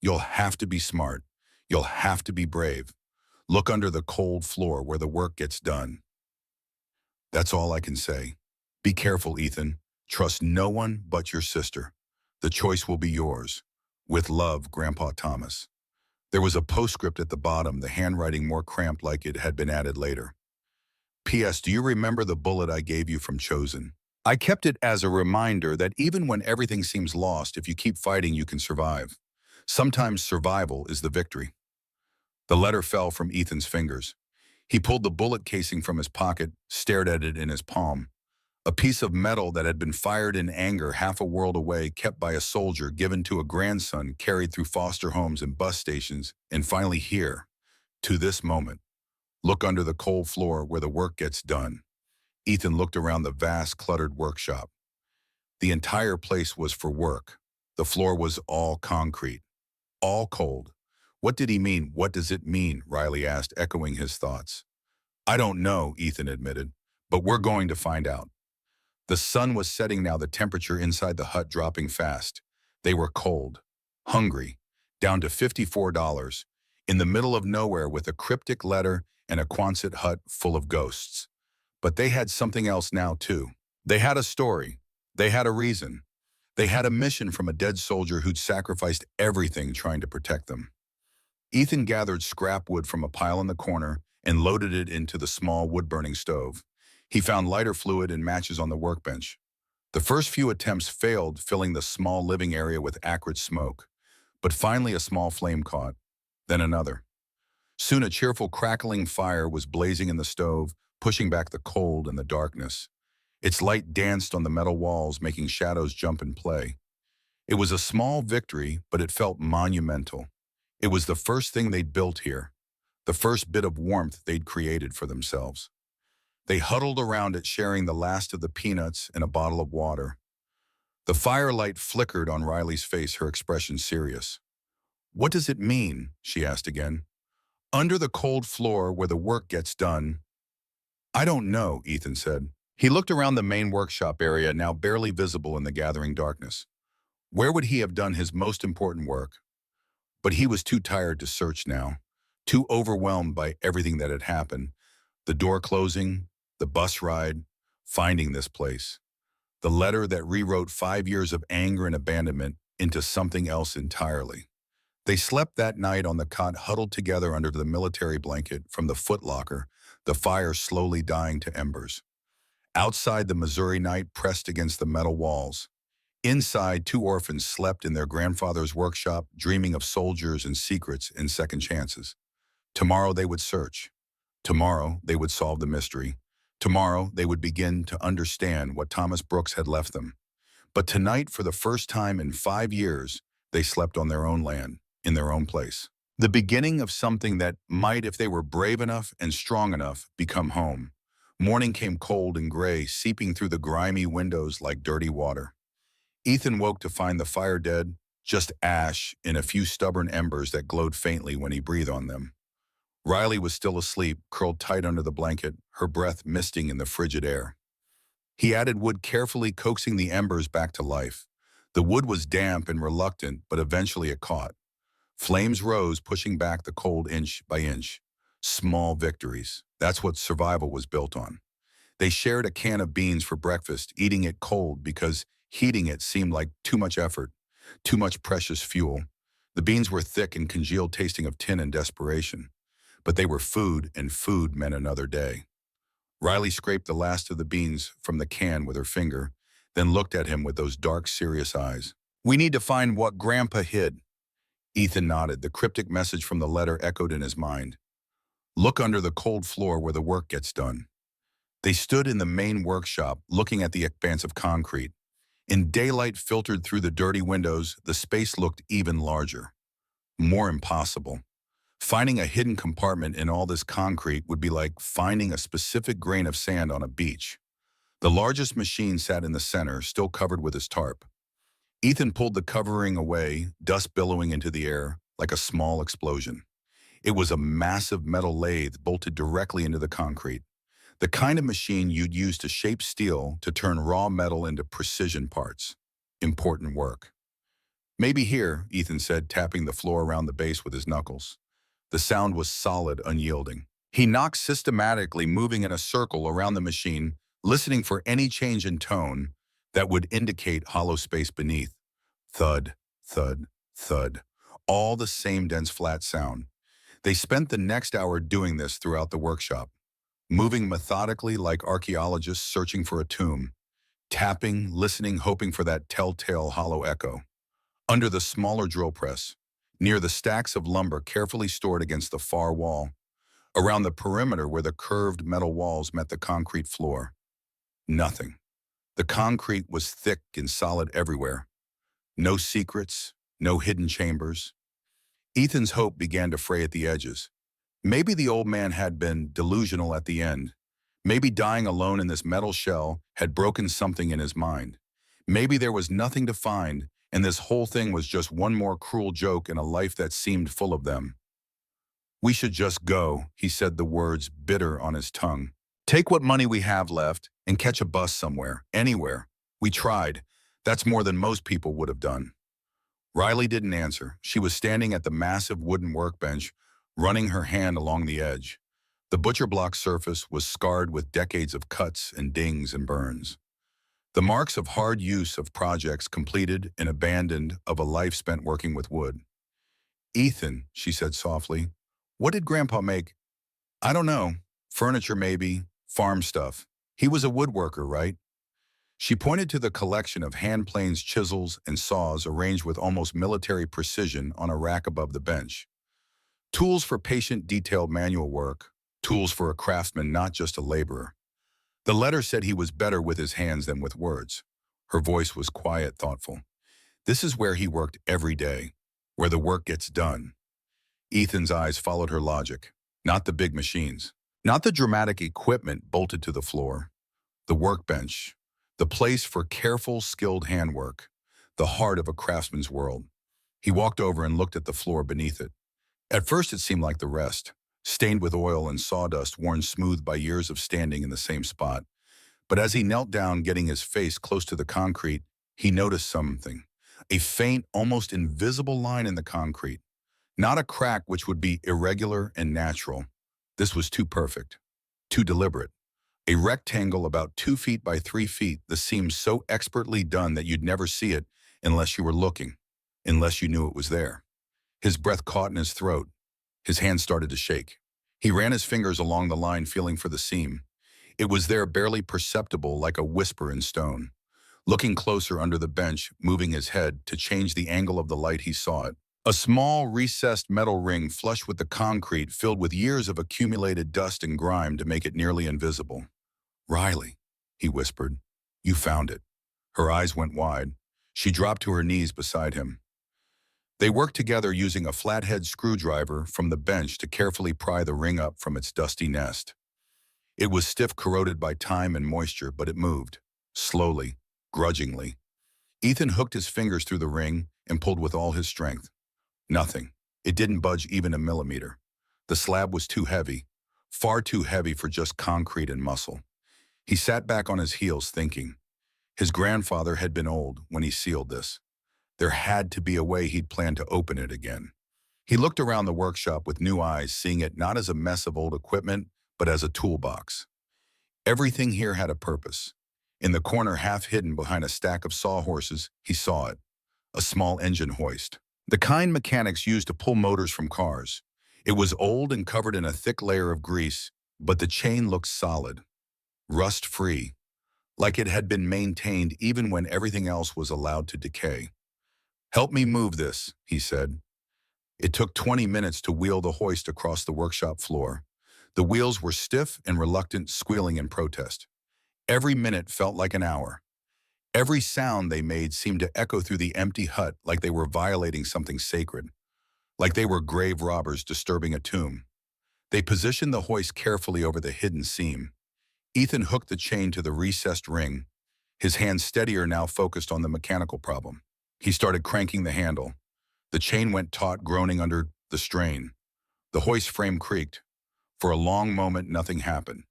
You'll have to be smart. You'll have to be brave. Look under the cold floor where the work gets done. That's all I can say. Be careful, Ethan. Trust no one but your sister. The choice will be yours. With love, Grandpa Thomas. There was a postscript at the bottom, the handwriting more cramped like it had been added later. P.S. Do you remember the bullet I gave you from Chosen? I kept it as a reminder that even when everything seems lost, if you keep fighting, you can survive. Sometimes survival is the victory. The letter fell from Ethan's fingers. He pulled the bullet casing from his pocket, stared at it in his palm. A piece of metal that had been fired in anger half a world away, kept by a soldier, given to a grandson, carried through foster homes and bus stations, and finally here, to this moment. Look under the cold floor where the work gets done. Ethan looked around the vast, cluttered workshop. The entire place was for work. The floor was all concrete, all cold. What did he mean? What does it mean? Riley asked, echoing his thoughts. I don't know, Ethan admitted, but we're going to find out. The sun was setting now, the temperature inside the hut dropping fast. They were cold, hungry, down to $54, in the middle of nowhere with a cryptic letter and a Quonset hut full of ghosts. But they had something else now, too. They had a story. They had a reason. They had a mission from a dead soldier who'd sacrificed everything trying to protect them. Ethan gathered scrap wood from a pile in the corner and loaded it into the small wood-burning stove. He found lighter fluid and matches on the workbench. The first few attempts failed, filling the small living area with acrid smoke. But finally a small flame caught, then another. Soon a cheerful crackling fire was blazing in the stove, pushing back the cold and the darkness. Its light danced on the metal walls, making shadows jump and play. It was a small victory, but it felt monumental. It was the first thing they'd built here, the first bit of warmth they'd created for themselves. They huddled around it, sharing the last of the peanuts and a bottle of water. The firelight flickered on Riley's face, her expression serious. What does it mean? She asked again. Under the cold floor where the work gets done. I don't know, Ethan said. He looked around the main workshop area, now barely visible in the gathering darkness. Where would he have done his most important work? But he was too tired to search now, too overwhelmed by everything that had happened. The door closing, the bus ride, finding this place. The letter that rewrote 5 years of anger and abandonment into something else entirely. They slept that night on the cot, huddled together under the military blanket from the footlocker, the fire slowly dying to embers. Outside, the Missouri night pressed against the metal walls. Inside, 2 orphans slept in their grandfather's workshop, dreaming of soldiers and secrets and second chances. Tomorrow they would search. Tomorrow they would solve the mystery. Tomorrow they would begin to understand what Thomas Brooks had left them. But tonight, for the first time in 5 years, they slept on their own land, in their own place. The beginning of something that might, if they were brave enough and strong enough, become home. Morning came cold and gray, seeping through the grimy windows like dirty water. Ethan woke to find the fire dead, just ash and a few stubborn embers that glowed faintly when he breathed on them. Riley was still asleep, curled tight under the blanket, her breath misting in the frigid air. He added wood carefully, coaxing the embers back to life. The wood was damp and reluctant, but eventually it caught. Flames rose, pushing back the cold inch by inch. Small victories. That's what survival was built on. They shared a can of beans for breakfast, eating it cold because heating it seemed like too much effort, too much precious fuel. The beans were thick and congealed, tasting of tin and desperation. But they were food, and food meant another day. Riley scraped the last of the beans from the can with her finger, then looked at him with those dark, serious eyes. We need to find what Grandpa hid. Ethan nodded. The cryptic message from the letter echoed in his mind. Look under the cold floor where the work gets done. They stood in the main workshop, looking at the expanse of concrete. In daylight filtered through the dirty windows, the space looked even larger. More impossible. Finding a hidden compartment in all this concrete would be like finding a specific grain of sand on a beach. The largest machine sat in the center, still covered with his tarp. Ethan pulled the covering away, dust billowing into the air like a small explosion. It was a massive metal lathe bolted directly into the concrete. The kind of machine you'd use to shape steel to turn raw metal into precision parts. Important work. Maybe here, Ethan said, tapping the floor around the base with his knuckles. The sound was solid, unyielding. He knocked systematically, moving in a circle around the machine, listening for any change in tone that would indicate hollow space beneath. Thud, thud, thud. All the same dense, flat sound. They spent the next hour doing this throughout the workshop, moving methodically like archaeologists searching for a tomb, tapping, listening, hoping for that telltale hollow echo. Under the smaller drill press, near the stacks of lumber carefully stored against the far wall, around the perimeter where the curved metal walls met the concrete floor. Nothing. The concrete was thick and solid everywhere. No secrets, no hidden chambers. Ethan's hope began to fray at the edges. Maybe the old man had been delusional at the end. Maybe dying alone in this metal shell had broken something in his mind. Maybe there was nothing to find, and this whole thing was just one more cruel joke in a life that seemed full of them. "We should just go," he said, the words bitter on his tongue. "Take what money we have left and catch a bus somewhere, anywhere. We tried. That's more than most people would have done." Riley didn't answer. She was standing at the massive wooden workbench, running her hand along the edge. The butcher block surface was scarred with decades of cuts and dings and burns. The marks of hard use of projects completed and abandoned of a life spent working with wood. "Ethan," she said softly, "what did Grandpa make?" "I don't know. Furniture maybe, farm stuff. He was a woodworker, right?" She pointed to the collection of hand planes, chisels, and saws arranged with almost military precision on a rack above the bench. Tools for patient, detailed manual work. Tools for a craftsman, not just a laborer. The letter said he was better with his hands than with words. Her voice was quiet, thoughtful. This is where he worked every day, where the work gets done. Ethan's eyes followed her logic. Not the big machines. Not the dramatic equipment bolted to the floor. The workbench. The place for careful, skilled handwork. The heart of a craftsman's world. He walked over and looked at the floor beneath it. At first it seemed like the rest, stained with oil and sawdust worn smooth by years of standing in the same spot. But as he knelt down, getting his face close to the concrete, he noticed something. A faint, almost invisible line in the concrete. Not a crack which would be irregular and natural. This was too perfect, too deliberate. A rectangle about 2 feet by 3 feet that seemed so expertly done that you'd never see it unless you were looking, unless you knew it was there. His breath caught in his throat. His hands started to shake. He ran his fingers along the line, feeling for the seam. It was there, barely perceptible, like a whisper in stone. Looking closer under the bench, moving his head to change the angle of the light, he saw it. A small, recessed metal ring flush with the concrete, filled with years of accumulated dust and grime to make it nearly invisible. "Riley," he whispered, "you found it." Her eyes went wide. She dropped to her knees beside him. They worked together, using a flathead screwdriver from the bench to carefully pry the ring up from its dusty nest. It was stiff, corroded by time and moisture, but it moved, slowly, grudgingly. Ethan hooked his fingers through the ring and pulled with all his strength. Nothing. It didn't budge even a millimeter. The slab was too heavy, far too heavy for just concrete and muscle. He sat back on his heels, thinking. His grandfather had been old when he sealed this. There had to be a way he'd planned to open it again. He looked around the workshop with new eyes, seeing it not as a mess of old equipment, but as a toolbox. Everything here had a purpose. In the corner, half hidden behind a stack of sawhorses, he saw it. A small engine hoist. The kind mechanics used to pull motors from cars. It was old and covered in a thick layer of grease, but the chain looked solid, rust-free, like it had been maintained even when everything else was allowed to decay. "Help me move this," he said. It took 20 minutes to wheel the hoist across the workshop floor. The wheels were stiff and reluctant, squealing in protest. Every minute felt like an hour. Every sound they made seemed to echo through the empty hut, like they were violating something sacred, like they were grave robbers disturbing a tomb. They positioned the hoist carefully over the hidden seam. Ethan hooked the chain to the recessed ring, his hands steadier now, focused on the mechanical problem. He started cranking the handle. The chain went taut, groaning under the strain. The hoist frame creaked. For a long moment, nothing happened.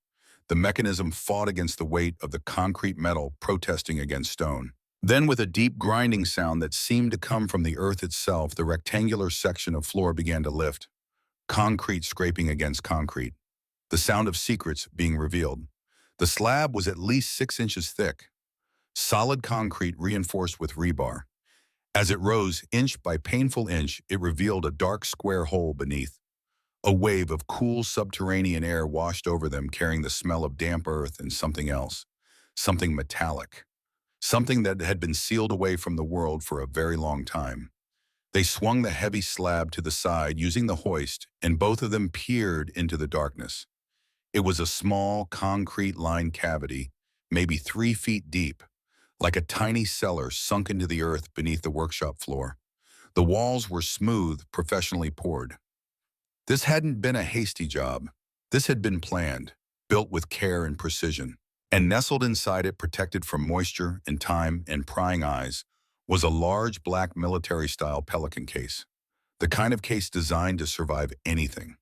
The mechanism fought against the weight of the concrete metal, protesting against stone. Then, with a deep grinding sound that seemed to come from the earth itself, the rectangular section of floor began to lift. Concrete scraping against concrete. The sound of secrets being revealed. The slab was at least 6 inches thick. Solid concrete reinforced with rebar. As it rose inch by painful inch, it revealed a dark square hole beneath. A wave of cool subterranean air washed over them, carrying the smell of damp earth and something else. Something metallic. Something that had been sealed away from the world for a very long time. They swung the heavy slab to the side using the hoist, and both of them peered into the darkness. It was a small, concrete-lined cavity, maybe 3 feet deep, like a tiny cellar sunk into the earth beneath the workshop floor. The walls were smooth, professionally poured. This hadn't been a hasty job. This had been planned, built with care and precision. And nestled inside it, protected from moisture and time and prying eyes, was a large black military-style Pelican case. The kind of case designed to survive anything.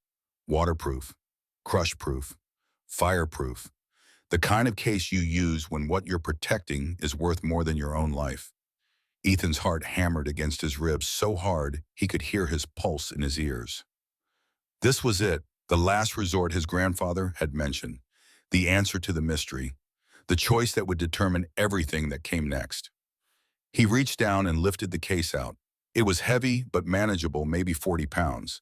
Waterproof, crush-proof, fireproof. The kind of case you use when what you're protecting is worth more than your own life. Ethan's heart hammered against his ribs so hard he could hear his pulse in his ears. This was it, the last resort his grandfather had mentioned, the answer to the mystery, the choice that would determine everything that came next. He reached down and lifted the case out. It was heavy but manageable, maybe 40 pounds,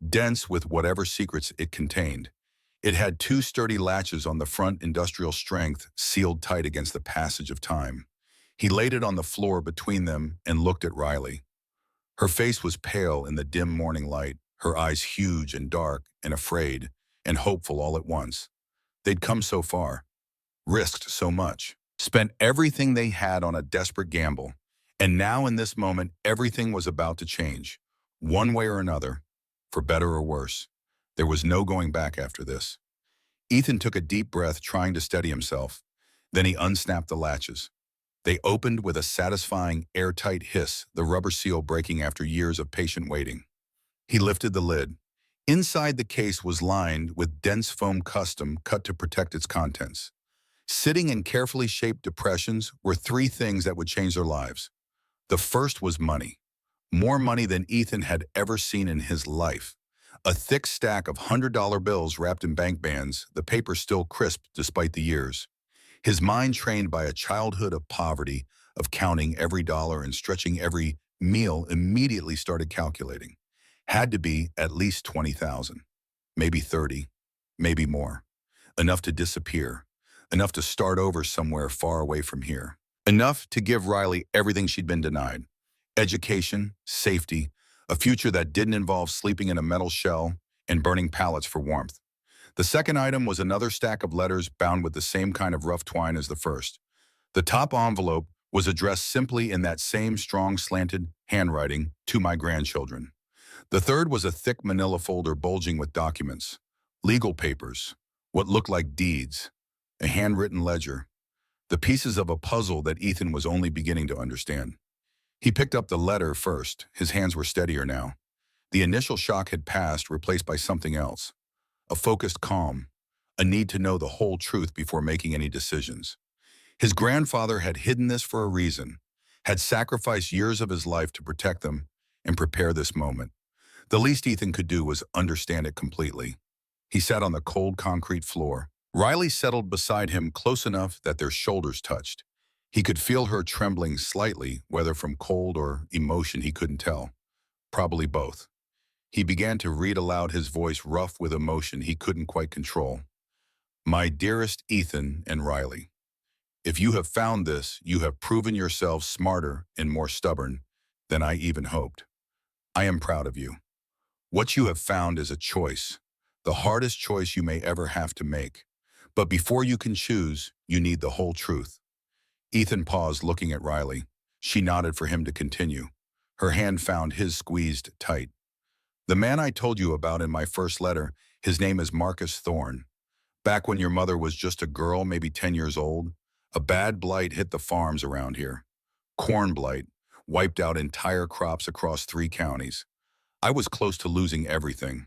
dense with whatever secrets it contained. It had 2 sturdy latches on the front, industrial strength, sealed tight against the passage of time. He laid it on the floor between them and looked at Riley. Her face was pale in the dim morning light, her eyes huge and dark and afraid and hopeful all at once. They'd come so far, risked so much, spent everything they had on a desperate gamble. And now in this moment, everything was about to change, one way or another, for better or worse. There was no going back after this. Ethan took a deep breath, trying to steady himself. Then he unsnapped the latches. They opened with a satisfying, airtight hiss, the rubber seal breaking after years of patient waiting. He lifted the lid. Inside the case was lined with dense foam custom cut to protect its contents. Sitting in carefully shaped depressions were 3 things that would change their lives. The first was money. More money than Ethan had ever seen in his life. A thick stack of $100 bills wrapped in bank bands, the paper still crisp despite the years. His mind, trained by a childhood of poverty, of counting every dollar and stretching every meal, immediately started calculating. Had to be at least 20,000, maybe 30, maybe more. Enough to disappear. Enough to start over somewhere far away from here. Enough to give Riley everything she'd been denied. Education, safety, a future that didn't involve sleeping in a metal shell and burning pallets for warmth. The second item was another stack of letters bound with the same kind of rough twine as the first. The top envelope was addressed simply in that same strong slanted handwriting, "To my grandchildren." The third was a thick manila folder bulging with documents, legal papers, what looked like deeds, a handwritten ledger, the pieces of a puzzle that Ethan was only beginning to understand. He picked up the letter first. His hands were steadier now. The initial shock had passed, replaced by something else. A focused calm, a need to know the whole truth before making any decisions. His grandfather had hidden this for a reason, had sacrificed years of his life to protect them and prepare this moment. The least Ethan could do was understand it completely. He sat on the cold concrete floor. Riley settled beside him, close enough that their shoulders touched. He could feel her trembling slightly, whether from cold or emotion he couldn't tell. Probably both. He began to read aloud, his voice rough with emotion he couldn't quite control. "My dearest Ethan and Riley, if you have found this, you have proven yourselves smarter and more stubborn than I even hoped. I am proud of you. What you have found is a choice, the hardest choice you may ever have to make. But before you can choose, you need the whole truth." Ethan paused, looking at Riley. She nodded for him to continue. Her hand found his squeezed tight. "The man I told you about in my first letter, his name is Marcus Thorne. Back when your mother was just a girl, maybe 10 years old, a bad blight hit the farms around here. Corn blight, wiped out entire crops across 3 counties. I was close to losing everything.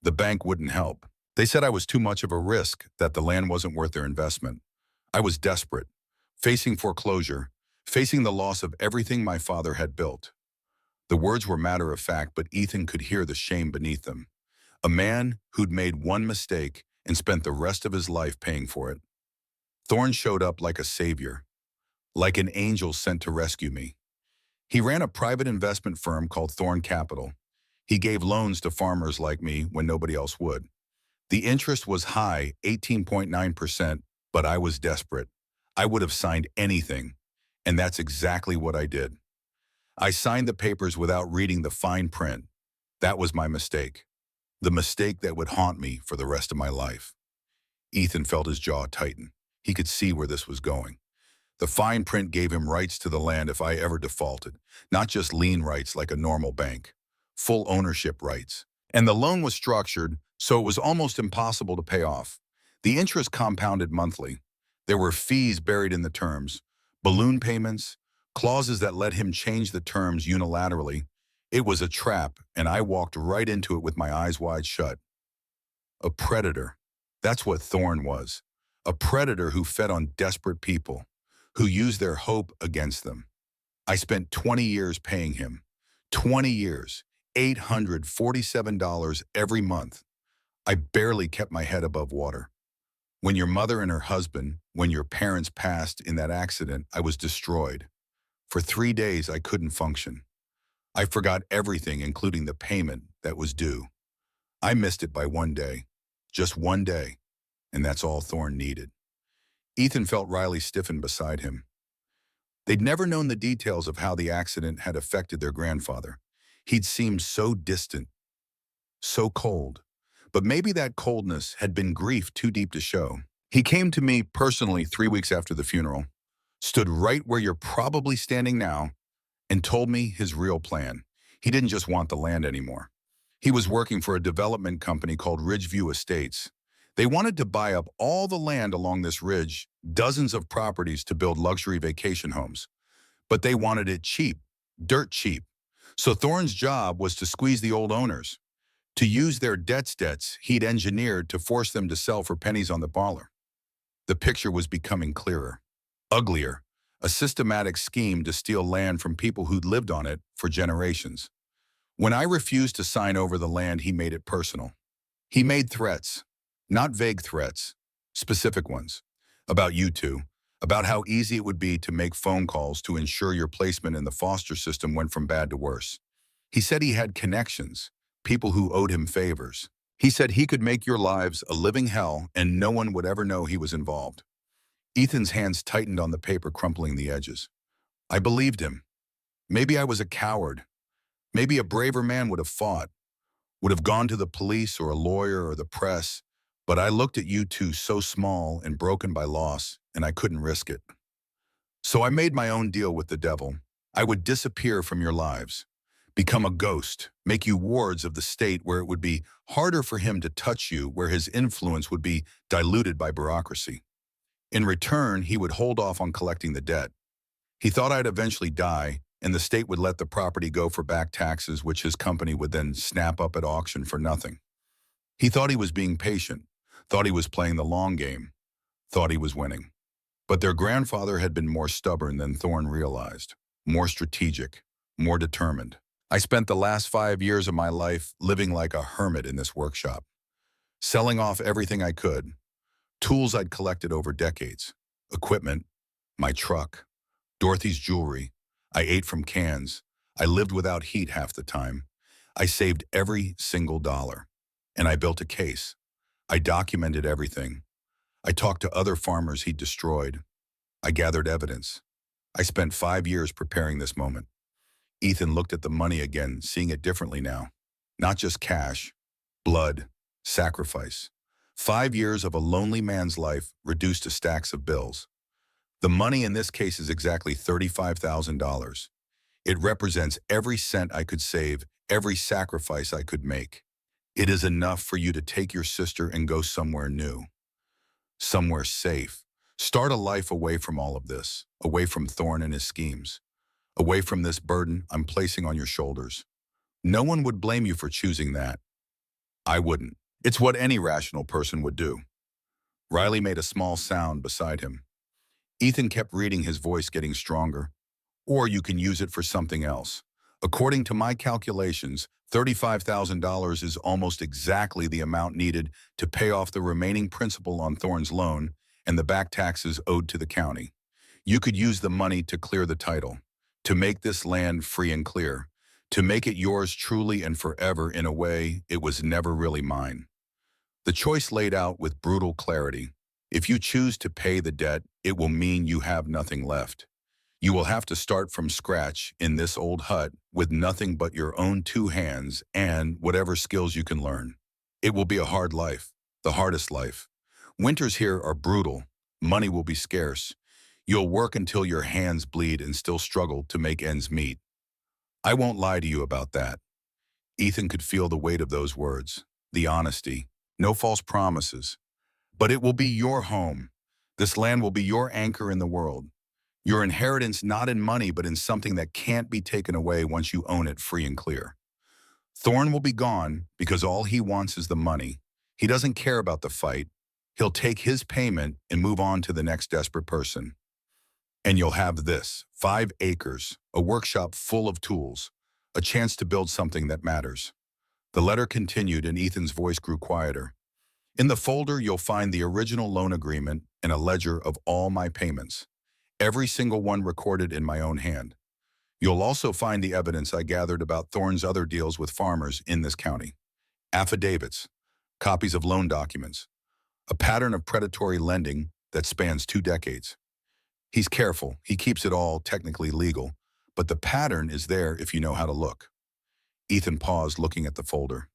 The bank wouldn't help. They said I was too much of a risk, that the land wasn't worth their investment. I was desperate, facing foreclosure, facing the loss of everything my father had built." The words were matter of fact, but Ethan could hear the shame beneath them. A man who'd made one mistake and spent the rest of his life paying for it. Thorne showed up like a savior, like an angel sent to rescue me. He ran a private investment firm called Thorne Capital. He gave loans to farmers like me when nobody else would. The interest was high, 18.9%, but I was desperate. I would have signed anything, and that's exactly what I did. I signed the papers without reading the fine print. That was my mistake. The mistake that would haunt me for the rest of my life. Ethan felt his jaw tighten. He could see where this was going. The fine print gave him rights to the land if I ever defaulted, not just lien rights like a normal bank, full ownership rights. And the loan was structured so it was almost impossible to pay off. The interest compounded monthly. There were fees buried in the terms, balloon payments, clauses that let him change the terms unilaterally. It was a trap, and I walked right into it with my eyes wide shut. A predator. That's what Thorne was. A predator who fed on desperate people, who used their hope against them. I spent 20 years paying him. 20 years. $847 every month. I barely kept my head above water. When your mother and her husband, when your parents passed in that accident, I was destroyed. For 3 days, I couldn't function. I forgot everything, including the payment that was due. I missed it by 1 day. Just 1 day. And that's all Thorne needed. Ethan felt Riley stiffen beside him. They'd never known the details of how the accident had affected their grandfather. He'd seemed so distant, so cold. But maybe that coldness had been grief too deep to show. He came to me personally 3 weeks after the funeral, stood right where you're probably standing now, and told me his real plan. He didn't just want the land anymore. He was working for a development company called Ridgeview Estates. They wanted to buy up all the land along this ridge, dozens of properties to build luxury vacation homes. But they wanted it cheap, dirt cheap. So Thorne's job was to squeeze the old owners, to use their debts he'd engineered to force them to sell for pennies on the dollar. The picture was becoming clearer, uglier, a systematic scheme to steal land from people who'd lived on it for generations. When I refused to sign over the land, he made it personal. He made threats, not vague threats, specific ones, about you two, about how easy it would be to make phone calls to ensure your placement in the foster system went from bad to worse. He said he had connections, people who owed him favors. He said he could make your lives a living hell and no one would ever know he was involved. Ethan's hands tightened on the paper, crumpling the edges. I believed him. Maybe I was a coward. Maybe a braver man would have fought, would have gone to the police or a lawyer or the press, but I looked at you two so small and broken by loss, and I couldn't risk it. So I made my own deal with the devil. I would disappear from your lives, become a ghost, make you wards of the state where it would be harder for him to touch you, where his influence would be diluted by bureaucracy. In return, he would hold off on collecting the debt. He thought I'd eventually die, and the state would let the property go for back taxes, which his company would then snap up at auction for nothing. He thought he was being patient, thought he was playing the long game, thought he was winning. But their grandfather had been more stubborn than Thorne realized, more strategic, more determined. I spent the last 5 years of my life living like a hermit in this workshop, selling off everything I could, tools I'd collected over decades, equipment, my truck, Dorothy's jewelry. I ate from cans. I lived without heat half the time. I saved every single dollar. And I built a case. I documented everything. I talked to other farmers he'd destroyed. I gathered evidence. I spent 5 years preparing this moment. Ethan looked at the money again, seeing it differently now. Not just cash, blood, sacrifice. 5 years of a lonely man's life reduced to stacks of bills. The money in this case is exactly $35,000. It represents every cent I could save, every sacrifice I could make. It is enough for you to take your sister and go somewhere new, somewhere safe. Start a life away from all of this, away from Thorne and his schemes, away from this burden I'm placing on your shoulders. No one would blame you for choosing that. I wouldn't. It's what any rational person would do. Riley made a small sound beside him. Ethan kept reading, his voice getting stronger. Or you can use it for something else. According to my calculations, $35,000 is almost exactly the amount needed to pay off the remaining principal on Thorne's loan and the back taxes owed to the county. You could use the money to clear the title, to make this land free and clear, to make it yours truly and forever in a way it was never really mine. The choice laid out with brutal clarity. If you choose to pay the debt, it will mean you have nothing left. You will have to start from scratch in this old hut with nothing but your own two hands and whatever skills you can learn. It will be a hard life, the hardest life. Winters here are brutal. Money will be scarce. You'll work until your hands bleed and still struggle to make ends meet. I won't lie to you about that. Ethan could feel the weight of those words, the honesty, no false promises. But it will be your home. This land will be your anchor in the world. Your inheritance not in money, but in something that can't be taken away once you own it free and clear. Thorn will be gone because all he wants is the money. He doesn't care about the fight. He'll take his payment and move on to the next desperate person. And you'll have this, 5 acres, a workshop full of tools, a chance to build something that matters. The letter continued and Ethan's voice grew quieter. In the folder, you'll find the original loan agreement and a ledger of all my payments, every single one recorded in my own hand. You'll also find the evidence I gathered about Thorne's other deals with farmers in this county. Affidavits, copies of loan documents, a pattern of predatory lending that spans 2 decades. He's careful, he keeps it all technically legal, but the pattern is there if you know how to look. Ethan paused, looking at the folder.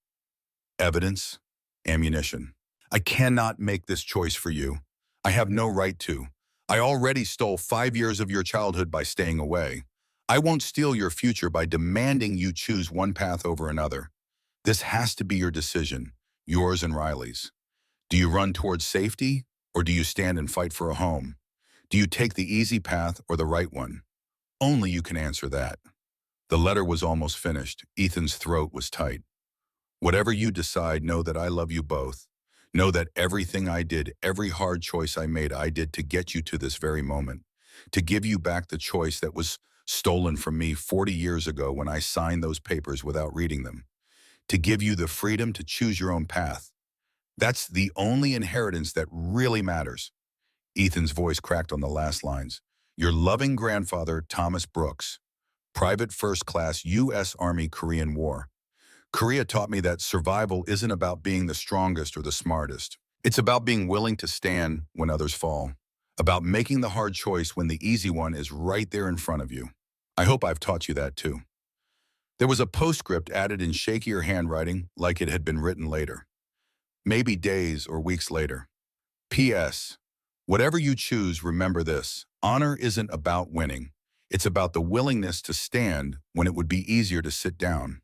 Evidence, ammunition. I cannot make this choice for you. I have no right to. I already stole 5 years of your childhood by staying away. I won't steal your future by demanding you choose one path over another. This has to be your decision, yours and Riley's. Do you run towards safety, or do you stand and fight for a home? Do you take the easy path or the right one? Only you can answer that. The letter was almost finished. Ethan's throat was tight. Whatever you decide, know that I love you both. Know that everything I did, every hard choice I made, I did to get you to this very moment, to give you back the choice that was stolen from me 40 years ago when I signed those papers without reading them, to give you the freedom to choose your own path. That's the only inheritance that really matters. Ethan's voice cracked on the last lines. Your loving grandfather, Thomas Brooks, Private First Class U.S. Army Korean War. Korea taught me that survival isn't about being the strongest or the smartest. It's about being willing to stand when others fall, about making the hard choice when the easy one is right there in front of you. I hope I've taught you that too. There was a postscript added in shakier handwriting like it had been written later. Maybe days or weeks later. P.S. Whatever you choose, remember this. Honor isn't about winning. It's about the willingness to stand when it would be easier to sit down.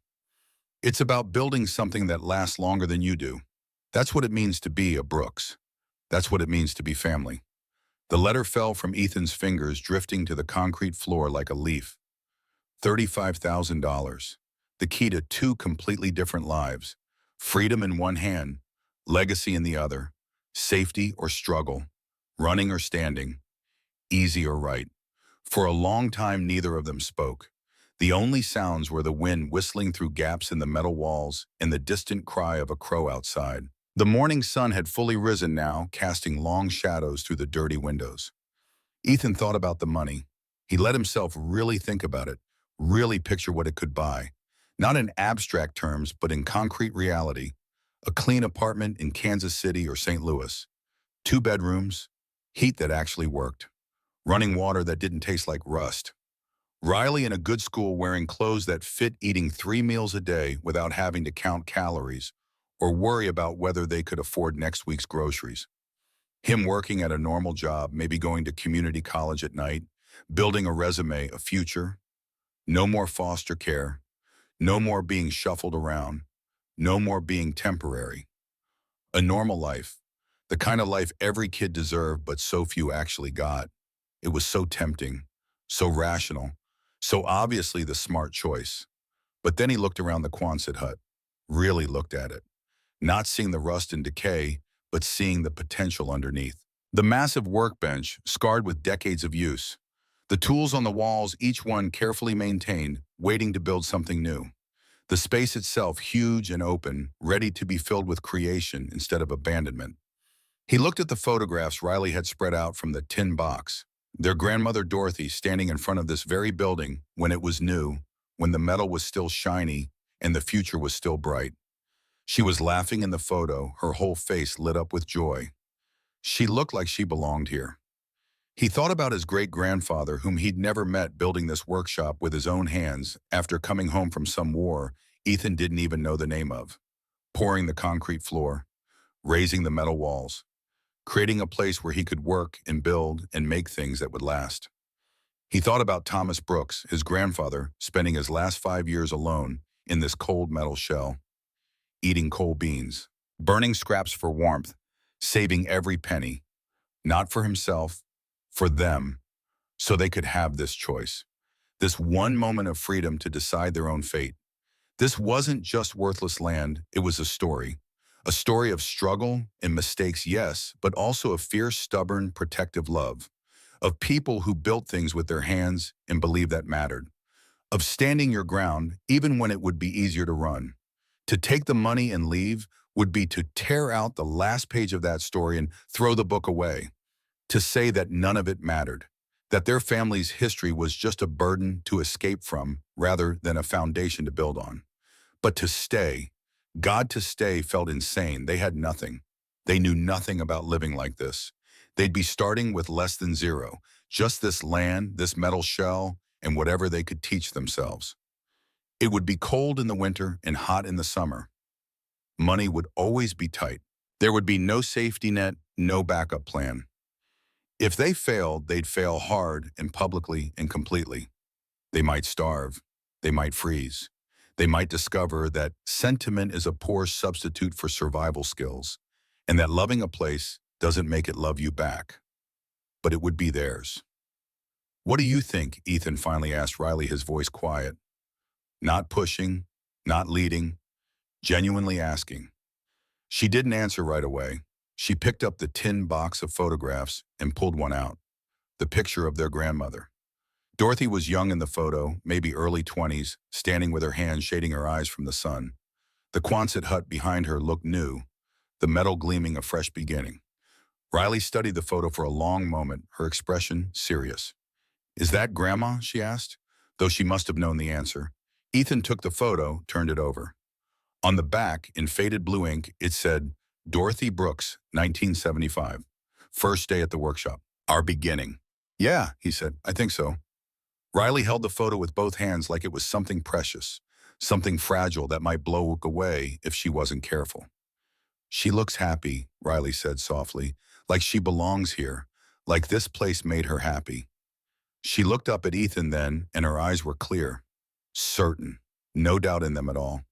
It's about building something that lasts longer than you do. That's what it means to be a Brooks. That's what it means to be family. The letter fell from Ethan's fingers, drifting to the concrete floor like a leaf. $35,000. The key to 2 completely different lives. Freedom in one hand, legacy in the other. Safety or struggle. Running or standing. Easy or right. For a long time, neither of them spoke. The only sounds were the wind whistling through gaps in the metal walls and the distant cry of a crow outside. The morning sun had fully risen now, casting long shadows through the dirty windows. Ethan thought about the money. He let himself really think about it, really picture what it could buy. Not in abstract terms, but in concrete reality. A clean apartment in Kansas City or St. Louis. 2 bedrooms, heat that actually worked. Running water that didn't taste like rust. Riley in a good school wearing clothes that fit, eating 3 meals a day without having to count calories or worry about whether they could afford next week's groceries. Him working at a normal job, maybe going to community college at night, building a resume, a future. No more foster care. No more being shuffled around. No more being temporary. A normal life. The kind of life every kid deserved but so few actually got. It was so tempting, so rational. So obviously the smart choice. But then he looked around the Quonset hut, really looked at it, not seeing the rust and decay, but seeing the potential underneath. The massive workbench, scarred with decades of use. The tools on the walls, each one carefully maintained, waiting to build something new. The space itself huge and open, ready to be filled with creation instead of abandonment. He looked at the photographs Riley had spread out from the tin box. Their grandmother Dorothy standing in front of this very building when it was new, when the metal was still shiny and the future was still bright. She was laughing in the photo, her whole face lit up with joy. She looked like she belonged here. He thought about his great-grandfather, whom he'd never met, building this workshop with his own hands after coming home from some war Ethan didn't even know the name of, pouring the concrete floor, raising the metal walls, creating a place where he could work and build and make things that would last. He thought about Thomas Brooks, his grandfather, spending his last 5 years alone in this cold metal shell, eating coal beans, burning scraps for warmth, saving every penny, not for himself, for them, so they could have this choice, this one moment of freedom to decide their own fate. This wasn't just worthless land, it was a story of struggle and mistakes, yes, but also of fierce, stubborn, protective love, of people who built things with their hands and believed that mattered, of standing your ground even when it would be easier to run. To take the money and leave would be to tear out the last page of that story and throw the book away, to say that none of it mattered, that their family's history was just a burden to escape from rather than a foundation to build on. But to stay, God to stay, felt insane. They had nothing. They knew nothing about living like this. They'd be starting with less than zero, just this land, this metal shell, and whatever they could teach themselves. It would be cold in the winter and hot in the summer. Money would always be tight. There would be no safety net, no backup plan. If they failed, they'd fail hard and publicly and completely. They might starve. They might freeze. They might discover that sentiment is a poor substitute for survival skills, and that loving a place doesn't make it love you back. But it would be theirs. "What do you think?" Ethan finally asked Riley, his voice quiet. Not pushing, not leading, genuinely asking. She didn't answer right away. She picked up the tin box of photographs and pulled one out, the picture of their grandmother. Dorothy was young in the photo, maybe early 20s, standing with her hands shading her eyes from the sun. The Quonset hut behind her looked new, the metal gleaming a fresh beginning. Riley studied the photo for a long moment, her expression serious. "Is that Grandma?" she asked, though she must have known the answer. Ethan took the photo, turned it over. On the back, in faded blue ink, it said, "Dorothy Brooks, 1975. First day at the workshop. Our beginning." "Yeah," he said, "I think so." Riley held the photo with both hands like it was something precious, something fragile that might blow away if she wasn't careful. "She looks happy," Riley said softly, "like she belongs here, like this place made her happy." She looked up at Ethan then, and her eyes were clear, certain, no doubt in them at all.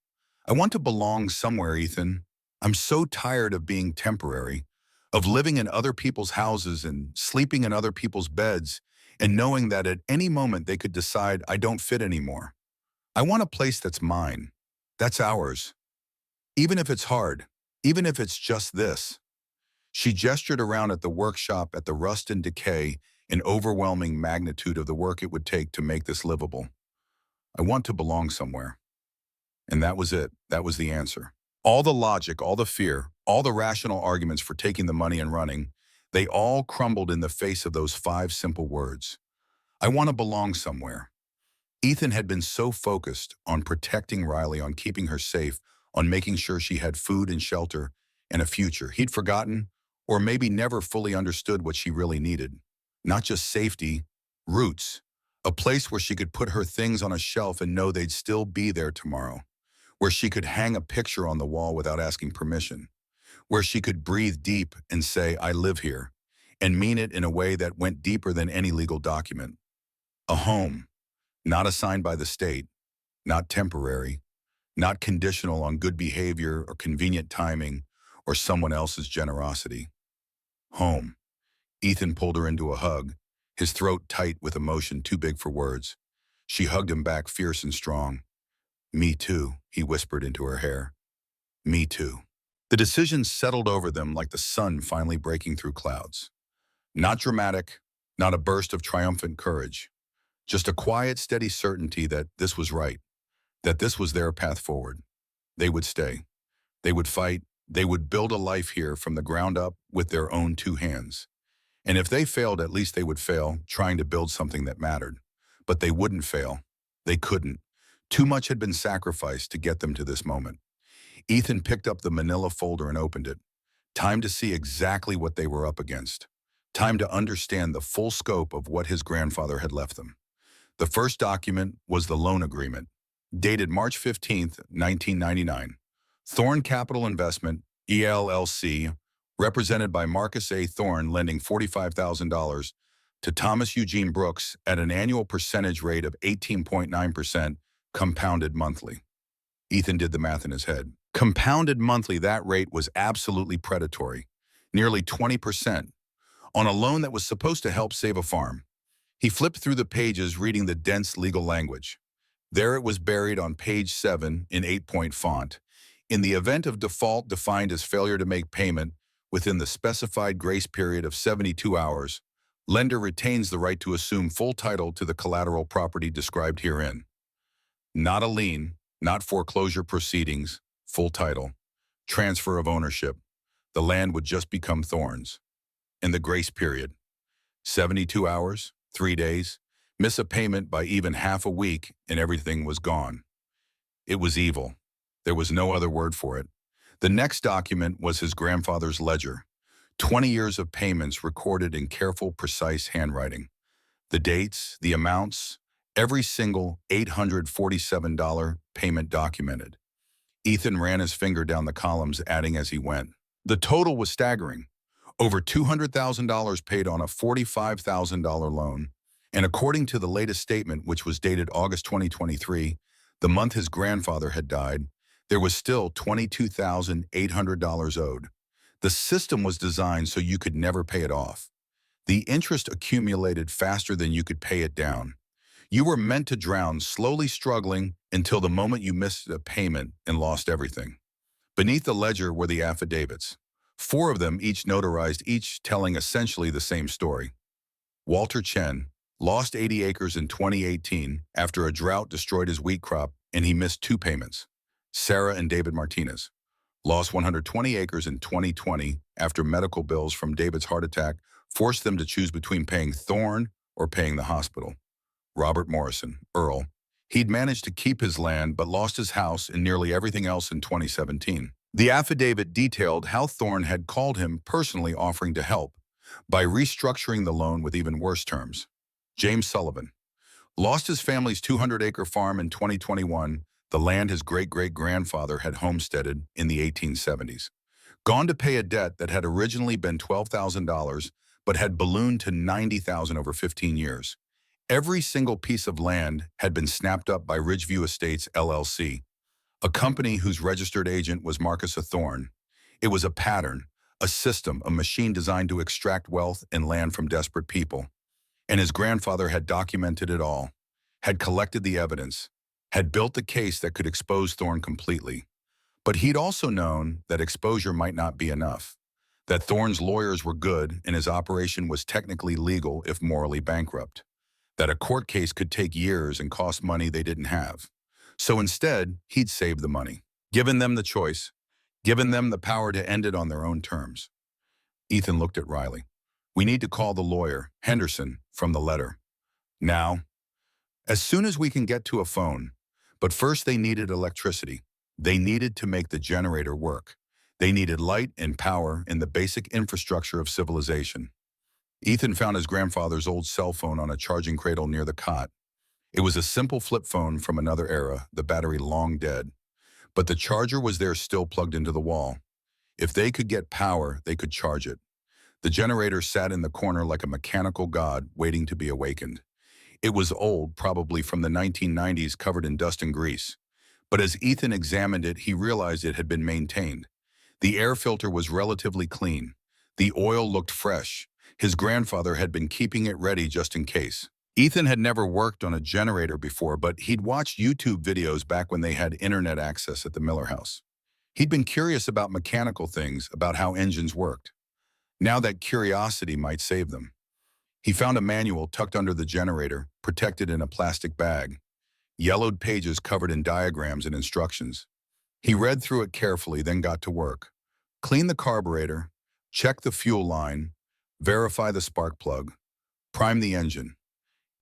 "I want to belong somewhere, Ethan. I'm so tired of being temporary, of living in other people's houses and sleeping in other people's beds, and knowing that at any moment they could decide I don't fit anymore. I want a place that's mine, that's ours, even if it's hard, even if it's just this." She gestured around at the workshop, at the rust and decay and overwhelming magnitude of the work it would take to make this livable. "I want to belong somewhere." And that was it. That was the answer. All the logic, all the fear, all the rational arguments for taking the money and running, they all crumbled in the face of those 5 simple words. "I want to belong somewhere." Ethan had been so focused on protecting Riley, on keeping her safe, on making sure she had food and shelter and a future. He'd forgotten, or maybe never fully understood, what she really needed. Not just safety, roots. A place where she could put her things on a shelf and know they'd still be there tomorrow. Where she could hang a picture on the wall without asking permission. Where she could breathe deep and say, "I live here," and mean it in a way that went deeper than any legal document. A home, not assigned by the state, not temporary, not conditional on good behavior or convenient timing or someone else's generosity. Home. Ethan pulled her into a hug, his throat tight with emotion too big for words. She hugged him back, fierce and strong. "Me too," he whispered into her hair. "Me too." The decision settled over them like the sun finally breaking through clouds. Not dramatic, not a burst of triumphant courage. Just a quiet, steady certainty that this was right, that this was their path forward. They would stay. They would fight. They would build a life here from the ground up with their own 2 hands. And if they failed, at least they would fail trying to build something that mattered. But they wouldn't fail. They couldn't. Too much had been sacrificed to get them to this moment. Ethan picked up the manila folder and opened it. Time to see exactly what they were up against. Time to understand the full scope of what his grandfather had left them. The first document was the loan agreement, dated March 15th, 1999. Thorn Capital Investment, ELLC, represented by Marcus A. Thorn, lending $45,000 to Thomas Eugene Brooks at an annual percentage rate of 18.9% compounded monthly. Ethan did the math in his head. Compounded monthly, that rate was absolutely predatory, nearly 20%, on a loan that was supposed to help save a farm. He flipped through the pages reading the dense legal language. There it was buried on page 7 in 8-point font. In the event of default defined as failure to make payment within the specified grace period of 72 hours, lender retains the right to assume full title to the collateral property described herein. Not a lien, not foreclosure proceedings, full title, transfer of ownership. The land would just become Thorn's. In the grace period, 72 hours, 3 days, miss a payment by even half a week and everything was gone. It was evil. There was no other word for it. The next document was his grandfather's ledger. 20 years of payments recorded in careful, precise handwriting. The dates, the amounts, every single $847 payment documented. Ethan ran his finger down the columns, adding as he went. The total was staggering. Over $200,000 paid on a $45,000 loan. And according to the latest statement, which was dated August 2023, the month his grandfather had died, there was still $22,800 owed. The system was designed so you could never pay it off. The interest accumulated faster than you could pay it down. You were meant to drown, slowly struggling until the moment you missed a payment and lost everything. Beneath the ledger were the affidavits. 4 of them, each notarized, each telling essentially the same story. Walter Chen lost 80 acres in 2018 after a drought destroyed his wheat crop and he missed 2 payments. Sarah and David Martinez lost 120 acres in 2020 after medical bills from David's heart attack forced them to choose between paying Thorn or paying the hospital. Robert Morrison, Earl, he'd managed to keep his land but lost his house and nearly everything else in 2017. The affidavit detailed how Thorn had called him personally offering to help by restructuring the loan with even worse terms. James Sullivan lost his family's 200-acre farm in 2021, the land his great-great-grandfather had homesteaded in the 1870s. Gone to pay a debt that had originally been $12,000 but had ballooned to $90,000 over 15 years. Every single piece of land had been snapped up by Ridgeview Estates, LLC, a company whose registered agent was Marcus A. Thorn. It was a pattern, a system, a machine designed to extract wealth and land from desperate people. And his grandfather had documented it all, had collected the evidence, had built the case that could expose Thorn completely. But he'd also known that exposure might not be enough, that Thorn's lawyers were good and his operation was technically legal if morally bankrupt, that a court case could take years and cost money they didn't have. So instead, he'd saved the money, given them the choice, given them the power to end it on their own terms. Ethan looked at Riley. We need to call the lawyer, Henderson, from the letter. Now, as soon as we can get to a phone. But first they needed electricity. They needed to make the generator work. They needed light and power and the basic infrastructure of civilization. Ethan found his grandfather's old cell phone on a charging cradle near the cot. It was a simple flip phone from another era, the battery long dead. But the charger was there, still plugged into the wall. If they could get power, they could charge it. The generator sat in the corner like a mechanical god waiting to be awakened. It was old, probably from the 1990s, covered in dust and grease. But as Ethan examined it, he realized it had been maintained. The air filter was relatively clean. The oil looked fresh. His grandfather had been keeping it ready just in case. Ethan had never worked on a generator before, but he'd watched YouTube videos back when they had internet access at the Miller house. He'd been curious about mechanical things, about how engines worked. Now that curiosity might save them. He found a manual tucked under the generator, protected in a plastic bag. Yellowed pages covered in diagrams and instructions. He read through it carefully, then got to work. Clean the carburetor, check the fuel line, verify the spark plug, prime the engine.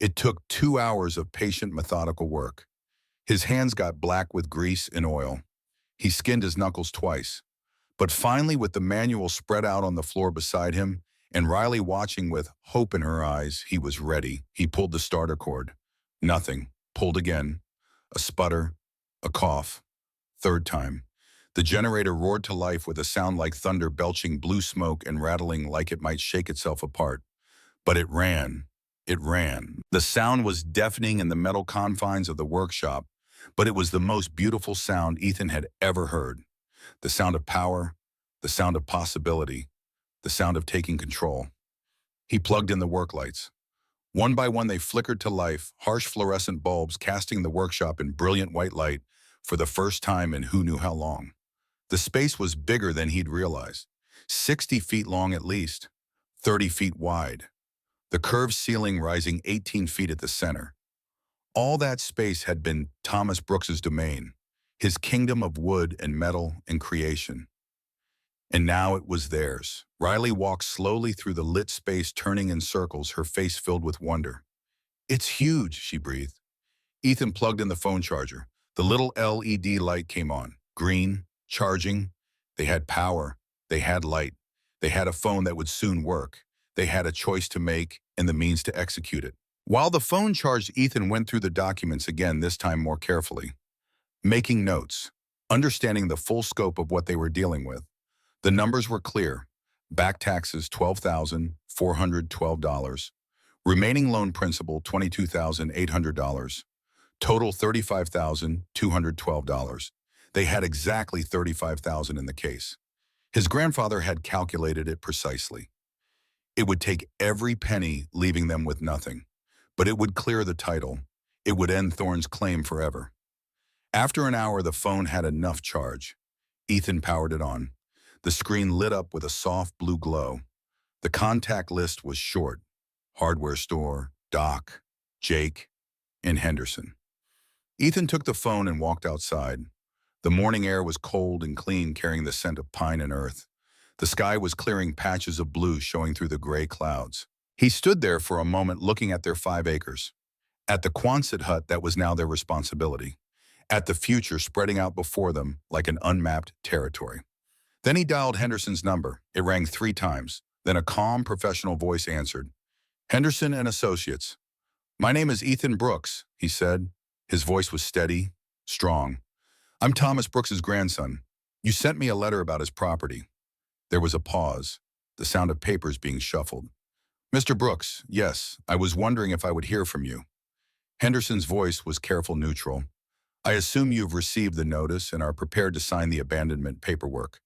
It took 2 hours of patient, methodical work. His hands got black with grease and oil. He skinned his knuckles twice. But finally, with the manual spread out on the floor beside him And Riley, watching with hope in her eyes, he was ready. He pulled the starter cord. Nothing. Pulled again. A sputter. A cough. Third time. The generator roared to life with a sound like thunder, belching blue smoke and rattling like it might shake itself apart. But it ran. It ran. The sound was deafening in the metal confines of the workshop, but it was the most beautiful sound Ethan had ever heard. The sound of power, the sound of possibility, the sound of taking control. He plugged in the work lights. One by one they flickered to life, harsh fluorescent bulbs casting the workshop in brilliant white light for the first time in who knew how long. The space was bigger than he'd realized. 60 feet long at least, 30 feet wide. The curved ceiling rising 18 feet at the center. All that space had been Thomas Brooks's domain, his kingdom of wood and metal and creation. And now it was theirs. Riley walked slowly through the lit space, turning in circles, her face filled with wonder. "It's huge," she breathed. Ethan plugged in the phone charger. The little LED light came on. Green, charging. They had power. They had light. They had a phone that would soon work. They had a choice to make and the means to execute it. While the phone charged, Ethan went through the documents again, this time more carefully. Making notes. Understanding the full scope of what they were dealing with. The numbers were clear. Back taxes, $12,412. Remaining loan principal, $22,800. Total, $35,212. They had exactly $35,000 in the case. His grandfather had calculated it precisely. It would take every penny, leaving them with nothing. But it would clear the title. It would end Thorne's claim forever. After an hour, the phone had enough charge. Ethan powered it on. The screen lit up with a soft blue glow. The contact list was short. Hardware store, Doc, Jake, and Henderson. Ethan took the phone and walked outside. The morning air was cold and clean, carrying the scent of pine and earth. The sky was clearing, patches of blue showing through the gray clouds. He stood there for a moment, looking at their 5 acres. At the Quonset hut that was now their responsibility. At the future spreading out before them like an unmapped territory. Then he dialed Henderson's number. It rang 3 times. Then a calm, professional voice answered. "Henderson and Associates." "My name is Ethan Brooks," he said. His voice was steady, strong. "I'm Thomas Brooks's grandson. You sent me a letter about his property." There was a pause, the sound of papers being shuffled. "Mr. Brooks, yes, I was wondering if I would hear from you." Henderson's voice was careful, neutral. "I assume you've received the notice and are prepared to sign the abandonment paperwork.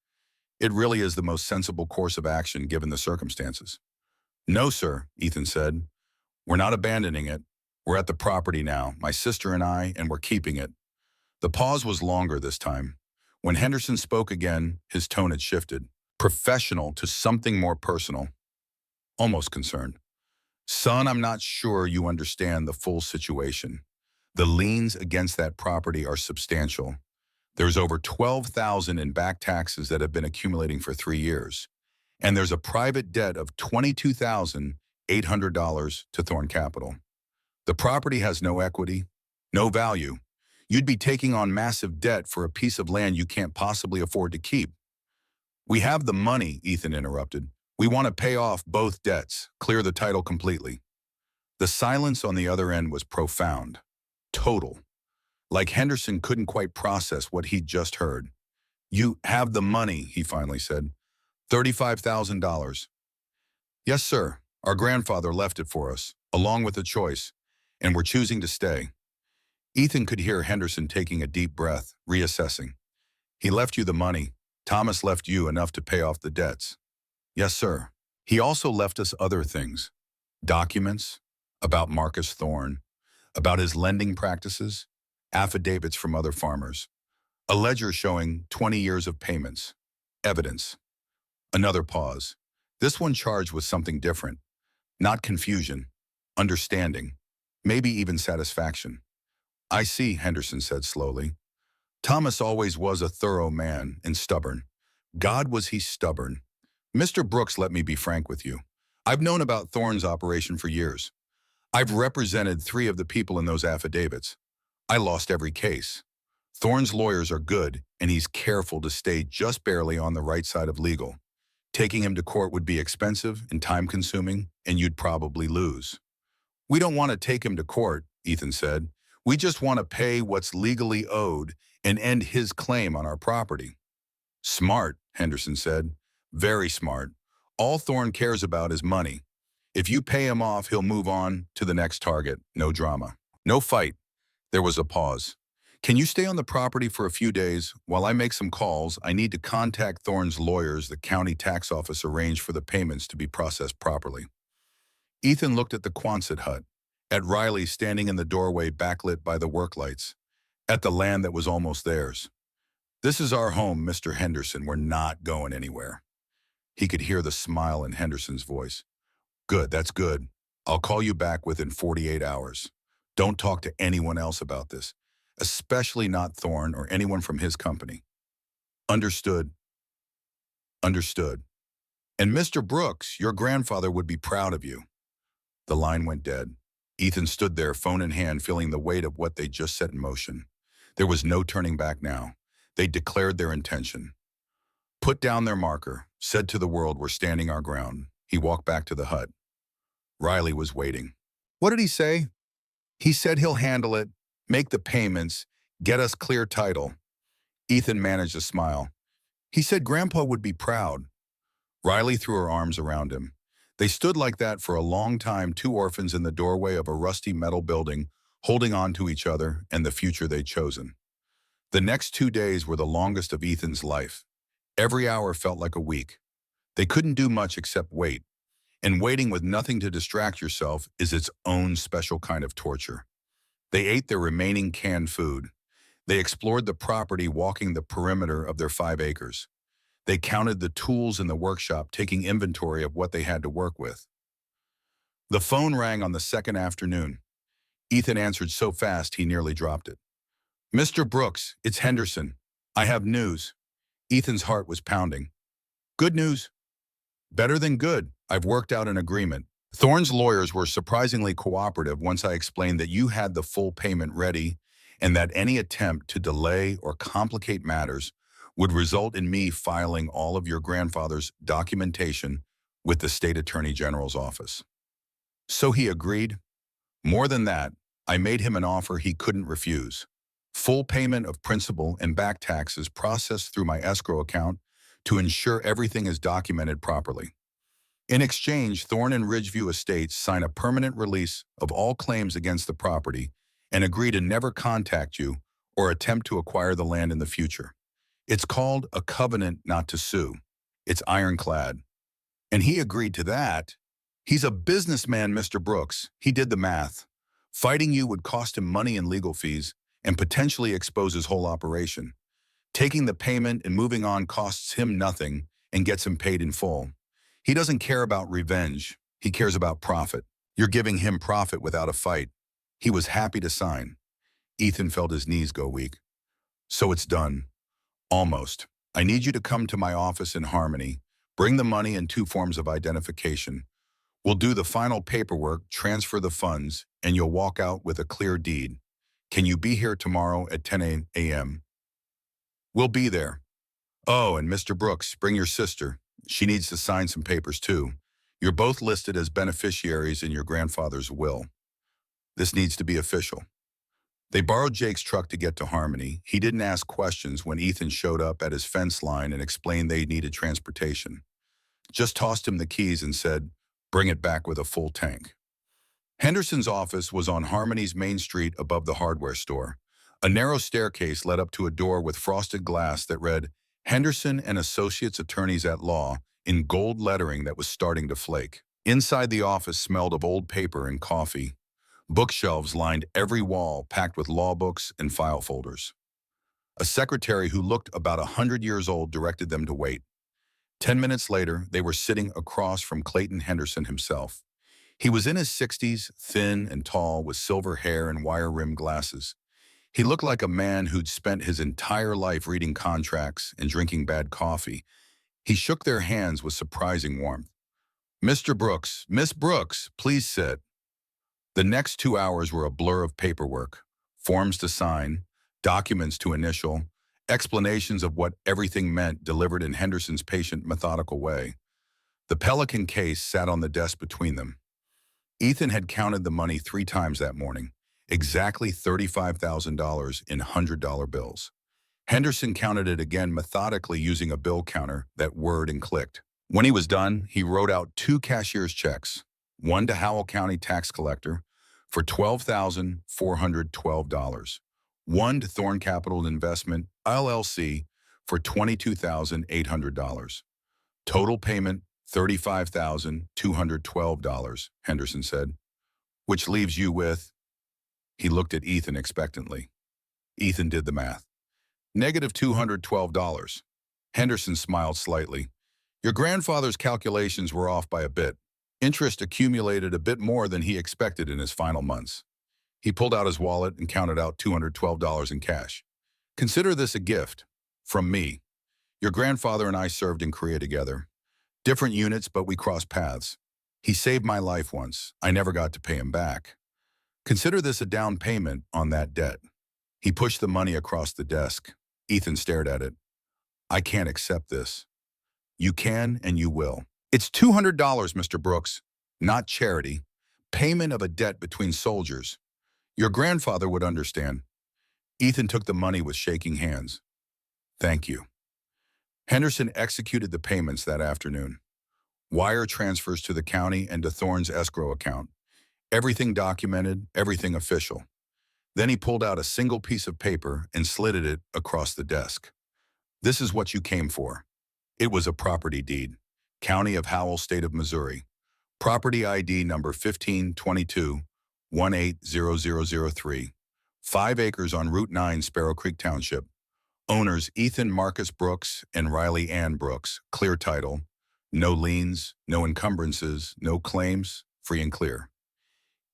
It really is the most sensible course of action given the circumstances." "No, sir," Ethan said. "We're not abandoning it. We're at the property now, my sister and I, and we're keeping it." The pause was longer this time. When Henderson spoke again, his tone had shifted. Professional to something more personal. Almost concerned. "Son, I'm not sure you understand the full situation. The liens against that property are substantial. There's over $12,000 in back taxes that have been accumulating for 3 years. And there's a private debt of $22,800 to Thorne Capital. The property has no equity, no value. You'd be taking on massive debt for a piece of land you can't possibly afford to keep." "We have the money," Ethan interrupted. "We want to pay off both debts, clear the title completely." The silence on the other end was profound, total. Like Henderson couldn't quite process what he'd just heard. "You have the money," he finally said. $35,000. "Yes, sir. Our grandfather left it for us, along with a choice, and we're choosing to stay." Ethan could hear Henderson taking a deep breath, reassessing. "He left you the money. Thomas left you enough to pay off the debts." "Yes, sir. He also left us other things. Documents about Marcus Thorne, about his lending practices, affidavits from other farmers, a ledger showing 20 years of payments, evidence." Another pause. This one charged with something different. Not confusion, understanding, maybe even satisfaction. "I see," Henderson said slowly. "Thomas always was a thorough man and stubborn. God, was he stubborn. Mr. Brooks, let me be frank with you. I've known about Thorne's operation for years. I've represented 3 of the people in those affidavits. I lost every case. Thorne's lawyers are good, and he's careful to stay just barely on the right side of legal. Taking him to court would be expensive and time-consuming, and you'd probably lose. We don't want to take him to court, Ethan said. We just want to pay what's legally owed and end his claim on our property. Smart, Henderson said. Very smart. All Thorne cares about is money. If you pay him off, he'll move on to the next target. No drama. No fight. There was a pause. Can you stay on the property for a few days? While I make some calls, I need to contact Thorne's lawyers. The county tax office arranged for the payments to be processed properly. Ethan looked at the Quonset hut, at Riley standing in the doorway backlit by the work lights, at the land that was almost theirs. This is our home, Mr. Henderson. We're not going anywhere. He could hear the smile in Henderson's voice. Good, that's good. I'll call you back within 48 hours. Don't talk to anyone else about this, especially not Thorne or anyone from his company. Understood. Understood. And Mr. Brooks, your grandfather would be proud of you. The line went dead. Ethan stood there, phone in hand, feeling the weight of what they just set in motion. There was no turning back now. They declared their intention. Put down their marker, said to the world, we're standing our ground. He walked back to the hut. Riley was waiting. What did he say? He said he'll handle it, make the payments, get us clear title. Ethan managed a smile. He said Grandpa would be proud. Riley threw her arms around him. They stood like that for a long time, two orphans in the doorway of a rusty metal building, holding on to each other and the future they'd chosen. The next 2 days were the longest of Ethan's life. Every hour felt like a week. They couldn't do much except wait. And waiting with nothing to distract yourself is its own special kind of torture. They ate their remaining canned food. They explored the property, walking the perimeter of their 5 acres. They counted the tools in the workshop, taking inventory of what they had to work with. The phone rang on the second afternoon. Ethan answered so fast he nearly dropped it. Mr. Brooks, it's Henderson. I have news. Ethan's heart was pounding. Good news? Better than good. I've worked out an agreement. Thorne's lawyers were surprisingly cooperative once I explained that you had the full payment ready and that any attempt to delay or complicate matters would result in me filing all of your grandfather's documentation with the state attorney general's office. So he agreed. More than that, I made him an offer he couldn't refuse. Full payment of principal and back taxes processed through my escrow account to ensure everything is documented properly. In exchange, Thorne and Ridgeview Estates sign a permanent release of all claims against the property and agree to never contact you or attempt to acquire the land in the future. It's called a covenant not to sue. It's ironclad. And he agreed to that. He's a businessman, Mr. Brooks. He did the math. Fighting you would cost him money and legal fees and potentially expose his whole operation. Taking the payment and moving on costs him nothing and gets him paid in full. He doesn't care about revenge. He cares about profit. You're giving him profit without a fight. He was happy to sign. Ethan felt his knees go weak. So it's done. Almost. I need you to come to my office in Harmony. Bring the money and 2 forms of identification. We'll do the final paperwork, transfer the funds, and you'll walk out with a clear deed. Can you be here tomorrow at 10 a.m.? We'll be there. Oh, and Mr. Brooks, bring your sister. She needs to sign some papers too. You're both listed as beneficiaries in your grandfather's will. This needs to be official. They borrowed Jake's truck to get to Harmony. He didn't ask questions when Ethan showed up at his fence line and explained they needed transportation. Just tossed him the keys and said, bring it back with a full tank. Henderson's office was on Harmony's main street above the hardware store. A narrow staircase led up to a door with frosted glass that read, Henderson and Associates Attorneys at Law, in gold lettering that was starting to flake. Inside the office smelled of old paper and coffee. Bookshelves lined every wall, packed with law books and file folders. A secretary who looked about 100 years old directed them to wait. 10 minutes later, they were sitting across from Clayton Henderson himself. He was in his 60s, thin and tall, with silver hair and wire-rimmed glasses. He looked like a man who'd spent his entire life reading contracts and drinking bad coffee. He shook their hands with surprising warmth. Mr. Brooks, Miss Brooks, please sit. The next 2 hours were a blur of paperwork, forms to sign, documents to initial, explanations of what everything meant delivered in Henderson's patient, methodical way. The Pelican case sat on the desk between them. Ethan had counted the money 3 times that morning, exactly $35,000 in $100 bills. Henderson counted it again methodically using a bill counter that whirred and clicked. When he was done, he wrote out 2 cashier's checks, one to Howell County tax collector for $12,412, one to Thorn Capital Investment, LLC, for $22,800. Total payment, $35,212, Henderson said, which leaves you with. He looked at Ethan expectantly. Ethan did the math. Negative $212. Henderson smiled slightly. Your grandfather's calculations were off by a bit. Interest accumulated a bit more than he expected in his final months. He pulled out his wallet and counted out $212 in cash. Consider this a gift. From me. Your grandfather and I served in Korea together. Different units, but we crossed paths. He saved my life once. I never got to pay him back. Consider this a down payment on that debt. He pushed the money across the desk. Ethan stared at it. I can't accept this. You can and you will. It's $200, Mr. Brooks, not charity. Payment of a debt between soldiers. Your grandfather would understand. Ethan took the money with shaking hands. Thank you. Henderson executed the payments that afternoon. Wire transfers to the county and to Thorne's escrow account. Everything documented, everything official. Then he pulled out a single piece of paper and slid it across the desk. This is what you came for. It was a property deed. County of Howell, State of Missouri. Property ID number 1522-180003. 5 acres on Route 9, Sparrow Creek Township. Owners Ethan Marcus Brooks and Riley Ann Brooks. Clear title. No liens, no encumbrances, no claims, free and clear.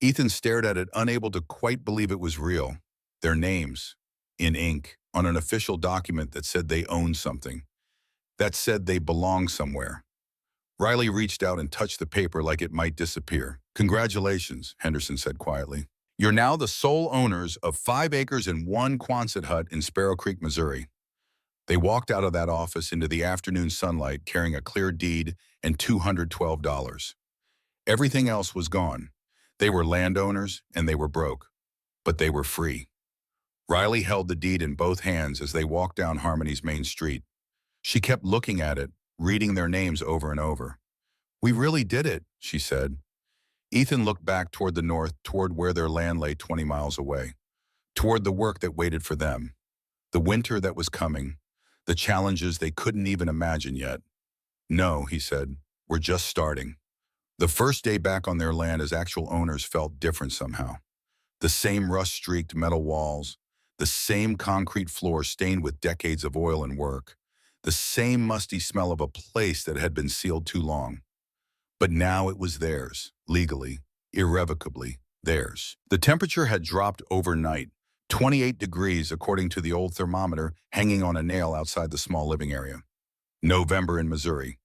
Ethan stared at it, unable to quite believe it was real. Their names, in ink, on an official document that said they owned something. That said they belonged somewhere. Riley reached out and touched the paper like it might disappear. Congratulations, Henderson said quietly. You're now the sole owners of 5 acres and 1 Quonset hut in Sparrow Creek, Missouri. They walked out of that office into the afternoon sunlight carrying a clear deed and $212. Everything else was gone. They were landowners and they were broke, but they were free. Riley held the deed in both hands as they walked down Harmony's main street. She kept looking at it, reading their names over and over. We really did it, she said. Ethan looked back toward the north, toward where their land lay 20 miles away, toward the work that waited for them, the winter that was coming, the challenges they couldn't even imagine yet. No, he said, we're just starting. The first day back on their land as actual owners felt different somehow. The same rust-streaked metal walls, the same concrete floor stained with decades of oil and work, the same musty smell of a place that had been sealed too long. But now it was theirs, legally, irrevocably theirs. The temperature had dropped overnight, 28 degrees according to the old thermometer hanging on a nail outside the small living area. November in Missouri.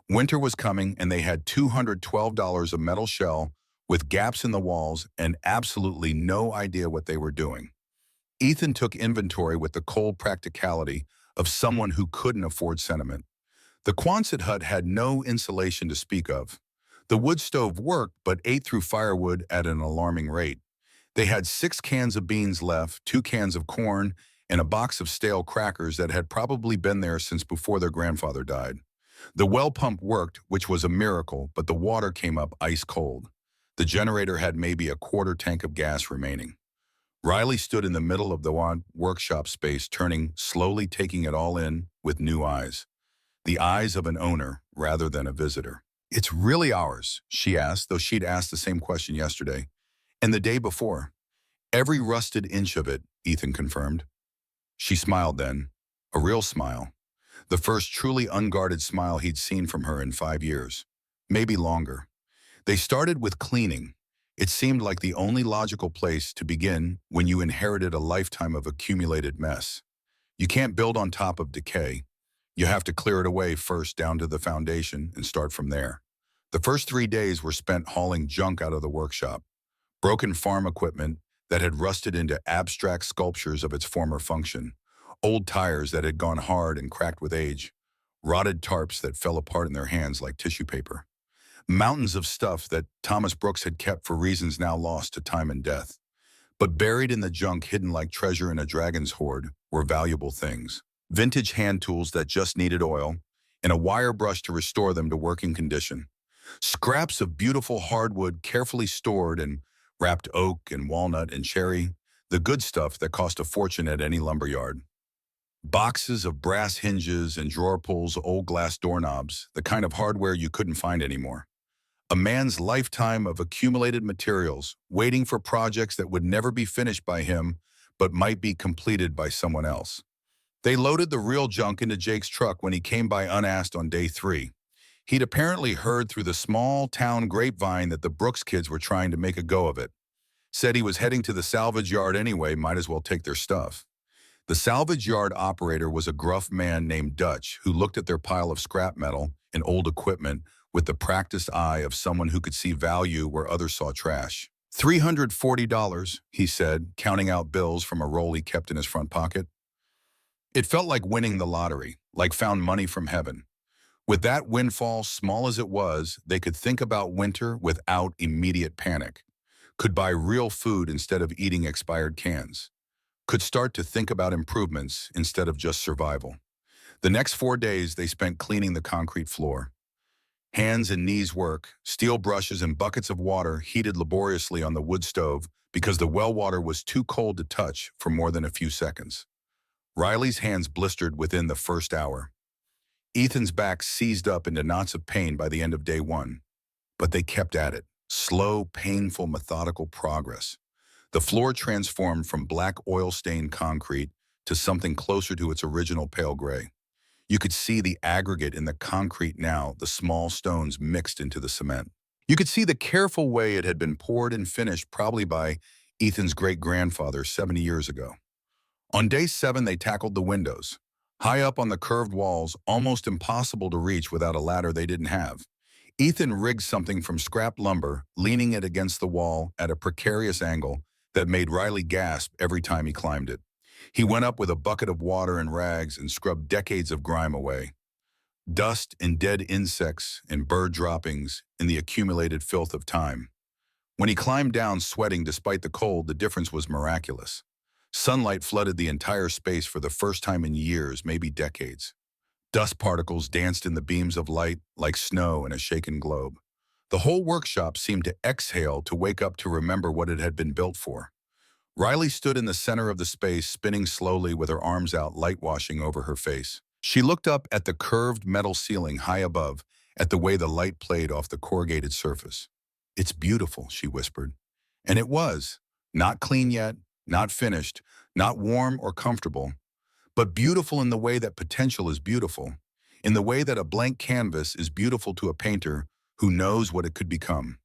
Winter was coming and they had $212 of metal shell with gaps in the walls and absolutely no idea what they were doing. Ethan took inventory with the cold practicality of someone who couldn't afford sentiment. The Quonset hut had no insulation to speak of. The wood stove worked but ate through firewood at an alarming rate. They had 6 cans of beans left, 2 cans of corn, and a box of stale crackers that had probably been there since before their grandfather died. The well pump worked, which was a miracle, but the water came up ice cold. The generator had maybe a quarter tank of gas remaining. Riley stood in the middle of the workshop space, slowly taking it all in with new eyes. The eyes of an owner rather than a visitor. It's really ours, she asked, though she'd asked the same question yesterday. And the day before. Every rusted inch of it, Ethan confirmed. She smiled then, a real smile. The first truly unguarded smile he'd seen from her in 5 years. Maybe longer. They started with cleaning. It seemed like the only logical place to begin when you inherited a lifetime of accumulated mess. You can't build on top of decay. You have to clear it away first down to the foundation and start from there. The first 3 days were spent hauling junk out of the workshop. Broken farm equipment that had rusted into abstract sculptures of its former function. Old tires that had gone hard and cracked with age. rotted tarps that fell apart in their hands like tissue paper, mountains of stuff that Thomas Brooks had kept for reasons now lost to time and death. But buried in the junk hidden like treasure in a dragon's hoard were valuable things. Vintage hand tools that just needed oil, and a wire brush to restore them to working condition. Scraps of beautiful hardwood carefully stored in wrapped oak and walnut and cherry, the good stuff that cost a fortune at any lumberyard. Boxes of brass hinges and drawer pulls, old glass doorknobs, the kind of hardware you couldn't find anymore. A man's lifetime of accumulated materials, waiting for projects that would never be finished by him, but might be completed by someone else. They loaded the real junk into Jake's truck when he came by unasked on day 3. He'd apparently heard through the small town grapevine that the Brooks kids were trying to make a go of it. Said he was heading to the salvage yard anyway, might as well take their stuff. The salvage yard operator was a gruff man named Dutch who looked at their pile of scrap metal and old equipment with the practiced eye of someone who could see value where others saw trash. $340, he said, counting out bills from a roll he kept in his front pocket. It felt like winning the lottery, like found money from heaven. With that windfall, small as it was, they could think about winter without immediate panic, could buy real food instead of eating expired cans, could start to think about improvements instead of just survival. The next 4 days they spent cleaning the concrete floor. Hands and knees work, steel brushes and buckets of water heated laboriously on the wood stove because the well water was too cold to touch for more than a few seconds. Riley's hands blistered within the first hour. Ethan's back seized up into knots of pain by the end of day 1. But they kept at it. Slow, painful, methodical progress. The floor transformed from black oil-stained concrete to something closer to its original pale gray. You could see the aggregate in the concrete now, the small stones mixed into the cement. You could see the careful way it had been poured and finished probably by Ethan's great-grandfather 70 years ago. On day 7, they tackled the windows. High up on the curved walls, almost impossible to reach without a ladder they didn't have. Ethan rigged something from scrap lumber, leaning it against the wall at a precarious angle that made Riley gasp every time he climbed it. He went up with a bucket of water and rags and scrubbed decades of grime away. Dust and dead insects and bird droppings in the accumulated filth of time. When he climbed down sweating despite the cold, the difference was miraculous. Sunlight flooded the entire space for the first time in years, maybe decades. Dust particles danced in the beams of light like snow in a shaken globe. The whole workshop seemed to exhale, to wake up, to remember what it had been built for. Riley stood in the center of the space, spinning slowly with her arms out, light washing over her face. She looked up at the curved metal ceiling high above, at the way the light played off the corrugated surface. "It's beautiful," she whispered. And it was. Not clean yet, not finished, not warm or comfortable, but beautiful in the way that potential is beautiful, in the way that a blank canvas is beautiful to a painter who knows what it could become.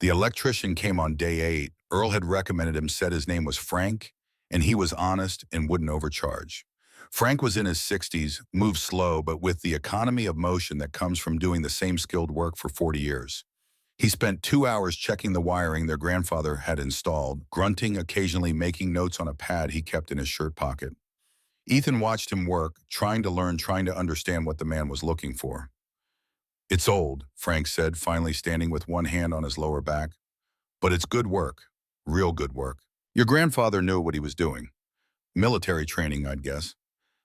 The electrician came on day 8. Earl had recommended him, said his name was Frank, and he was honest and wouldn't overcharge. Frank was in his 60s, moved slow, but with the economy of motion that comes from doing the same skilled work for 40 years. He spent 2 hours checking the wiring their grandfather had installed, grunting, occasionally making notes on a pad he kept in his shirt pocket. Ethan watched him work, trying to learn, trying to understand what the man was looking for. "It's old," Frank said, finally standing with one hand on his lower back. "But it's good work, real good work. Your grandfather knew what he was doing. Military training, I'd guess.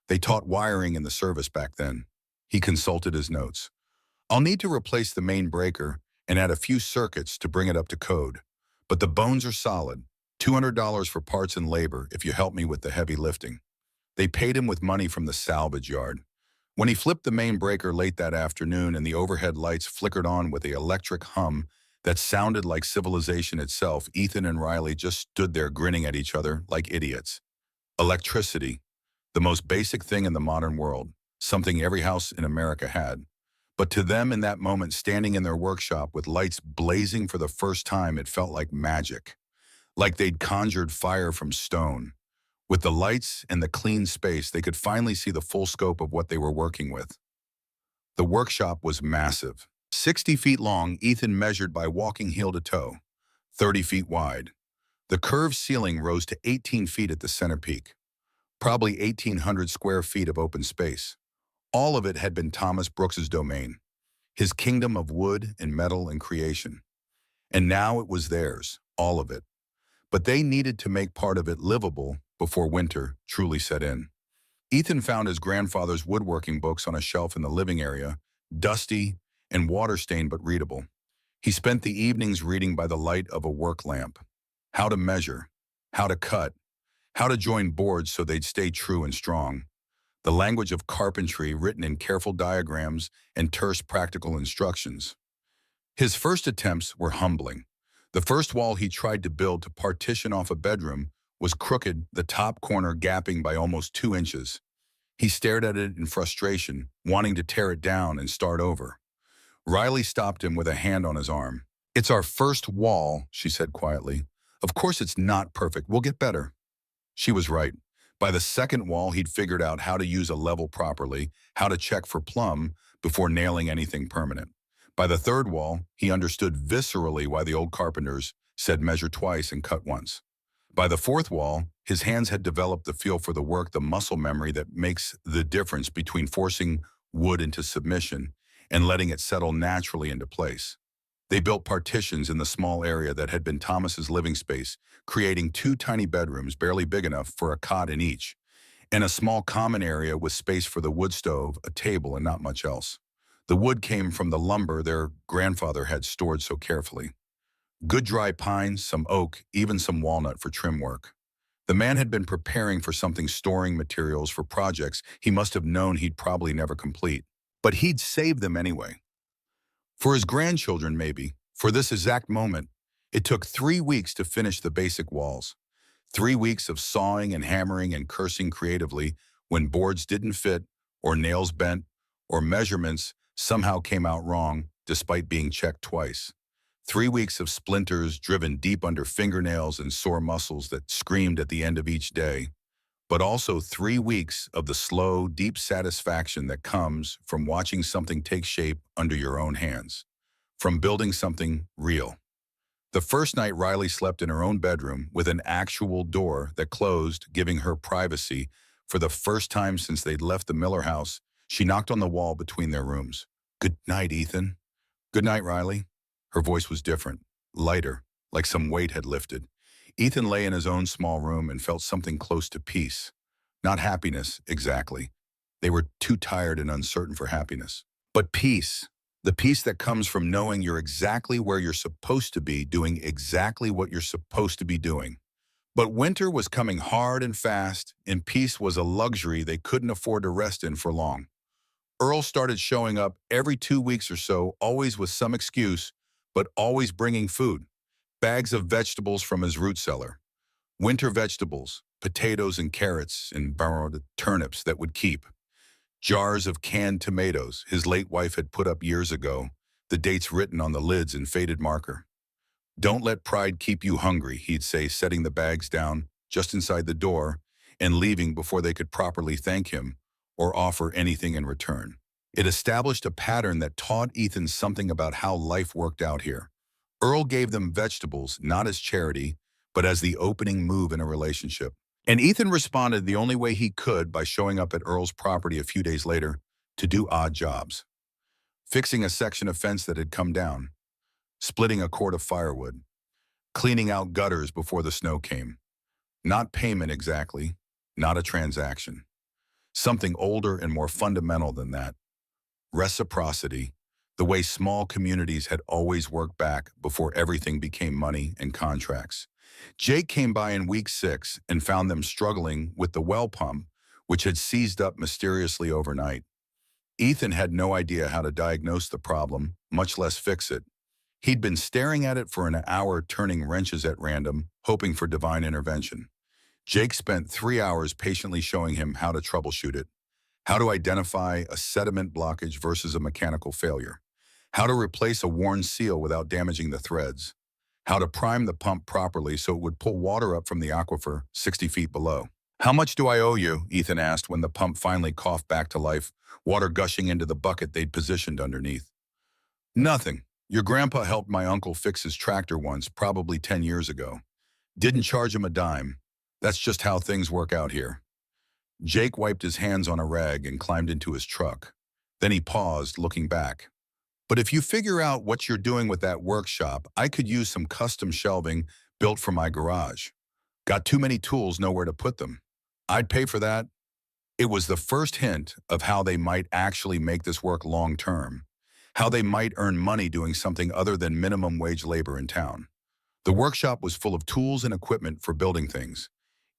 They taught wiring in the service back then." He consulted his notes. "I'll need to replace the main breaker and add a few circuits to bring it up to code. But the bones are solid. $200 for parts and labor if you help me with the heavy lifting." They paid him with money from the salvage yard. When he flipped the main breaker late that afternoon and the overhead lights flickered on with the electric hum that sounded like civilization itself, Ethan and Riley just stood there grinning at each other like idiots. Electricity, the most basic thing in the modern world, something every house in America had. But to them in that moment, standing in their workshop with lights blazing for the first time, it felt like magic, like they'd conjured fire from stone. With the lights and the clean space, they could finally see the full scope of what they were working with. The workshop was massive. 60 feet long, Ethan measured by walking heel to toe, 30 feet wide. The curved ceiling rose to 18 feet at the center peak, probably 1,800 square feet of open space. All of it had been Thomas Brooks's domain, his kingdom of wood and metal and creation. And now it was theirs, all of it. But they needed to make part of it livable before winter truly set in. Ethan found his grandfather's woodworking books on a shelf in the living area, dusty and water-stained but readable. He spent the evenings reading by the light of a work lamp. How to measure, how to cut, how to join boards so they'd stay true and strong. The language of carpentry written in careful diagrams and terse practical instructions. His first attempts were humbling. The first wall he tried to build to partition off a bedroom was crooked, the top corner gapping by almost 2 inches. He stared at it in frustration, wanting to tear it down and start over. Riley stopped him with a hand on his arm. "It's our first wall," she said quietly. "Of course it's not perfect. We'll get better." She was right. By the second wall, he'd figured out how to use a level properly, how to check for plumb before nailing anything permanent. By the third wall, he understood viscerally why the old carpenters said measure twice and cut once. By the fourth wall, his hands had developed the feel for the work, the muscle memory that makes the difference between forcing wood into submission and letting it settle naturally into place. They built partitions in the small area that had been Thomas's living space, creating 2 tiny bedrooms barely big enough for a cot in each, and a small common area with space for the wood stove, a table, and not much else. The wood came from the lumber their grandfather had stored so carefully. Good dry pine, some oak, even some walnut for trim work. The man had been preparing for something, storing materials for projects he must have known he'd probably never complete. But he'd save them anyway. For his grandchildren, maybe. For this exact moment, it took 3 weeks to finish the basic walls. 3 weeks of sawing and hammering and cursing creatively when boards didn't fit, or nails bent, or measurements somehow came out wrong despite being checked twice. 3 weeks of splinters driven deep under fingernails and sore muscles that screamed at the end of each day. But also 3 weeks of the slow, deep satisfaction that comes from watching something take shape under your own hands, from building something real. The first night Riley slept in her own bedroom with an actual door that closed, giving her privacy. For the first time since they'd left the Miller house, she knocked on the wall between their rooms. "Good night, Ethan." "Good night, Riley." Her voice was different, lighter, like some weight had lifted. Ethan lay in his own small room and felt something close to peace. Not happiness, exactly. They were too tired and uncertain for happiness. But peace. The peace that comes from knowing you're exactly where you're supposed to be, doing exactly what you're supposed to be doing. But winter was coming hard and fast, and peace was a luxury they couldn't afford to rest in for long. Earl started showing up every 2 weeks or so, always with some excuse, but always bringing food. Bags of vegetables from his root cellar. Winter vegetables, potatoes and carrots and borrowed turnips that would keep. Jars of canned tomatoes his late wife had put up years ago, the dates written on the lids in faded marker. "Don't let pride keep you hungry," he'd say, setting the bags down just inside the door and leaving before they could properly thank him or offer anything in return. It established a pattern that taught Ethan something about how life worked out here. Earl gave them vegetables, not as charity, but as the opening move in a relationship. And Ethan responded the only way he could, by showing up at Earl's property a few days later to do odd jobs. Fixing a section of fence that had come down, splitting a cord of firewood, cleaning out gutters before the snow came. Not payment exactly, not a transaction. Something older and more fundamental than that. Reciprocity. The way small communities had always worked back before everything became money and contracts. Jake came by in week 6 and found them struggling with the well pump, which had seized up mysteriously overnight. Ethan had no idea how to diagnose the problem, much less fix it. He'd been staring at it for an hour, turning wrenches at random, hoping for divine intervention. Jake spent 3 hours patiently showing him how to troubleshoot it, how to identify a sediment blockage versus a mechanical failure, how to replace a worn seal without damaging the threads, how to prime the pump properly so it would pull water up from the aquifer 60 feet below. "How much do I owe you?" Ethan asked when the pump finally coughed back to life, water gushing into the bucket they'd positioned underneath. "Nothing. Your grandpa helped my uncle fix his tractor once, probably 10 years ago. Didn't charge him a dime. That's just how things work out here." Jake wiped his hands on a rag and climbed into his truck. Then he paused, looking back. But if you figure out what you're doing with that workshop, I could use some custom shelving built for my garage. Got too many tools, nowhere to put them. I'd pay for that. It was the first hint of how they might actually make this work long term, how they might earn money doing something other than minimum wage labor in town. The workshop was full of tools and equipment for building things.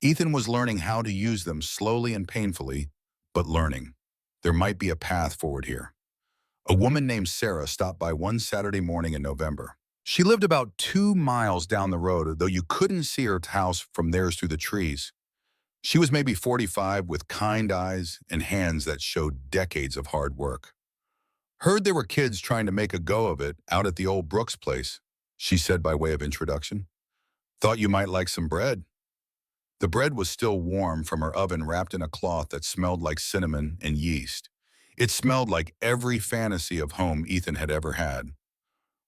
Ethan was learning how to use them slowly and painfully, but learning. There might be a path forward here. A woman named Sarah stopped by one Saturday morning in November. She lived about 2 miles down the road, though you couldn't see her house from theirs through the trees. She was maybe 45 with kind eyes and hands that showed decades of hard work. Heard there were kids trying to make a go of it out at the old Brooks place, she said by way of introduction. Thought you might like some bread. The bread was still warm from her oven wrapped in a cloth that smelled like cinnamon and yeast. It smelled like every fantasy of home Ethan had ever had.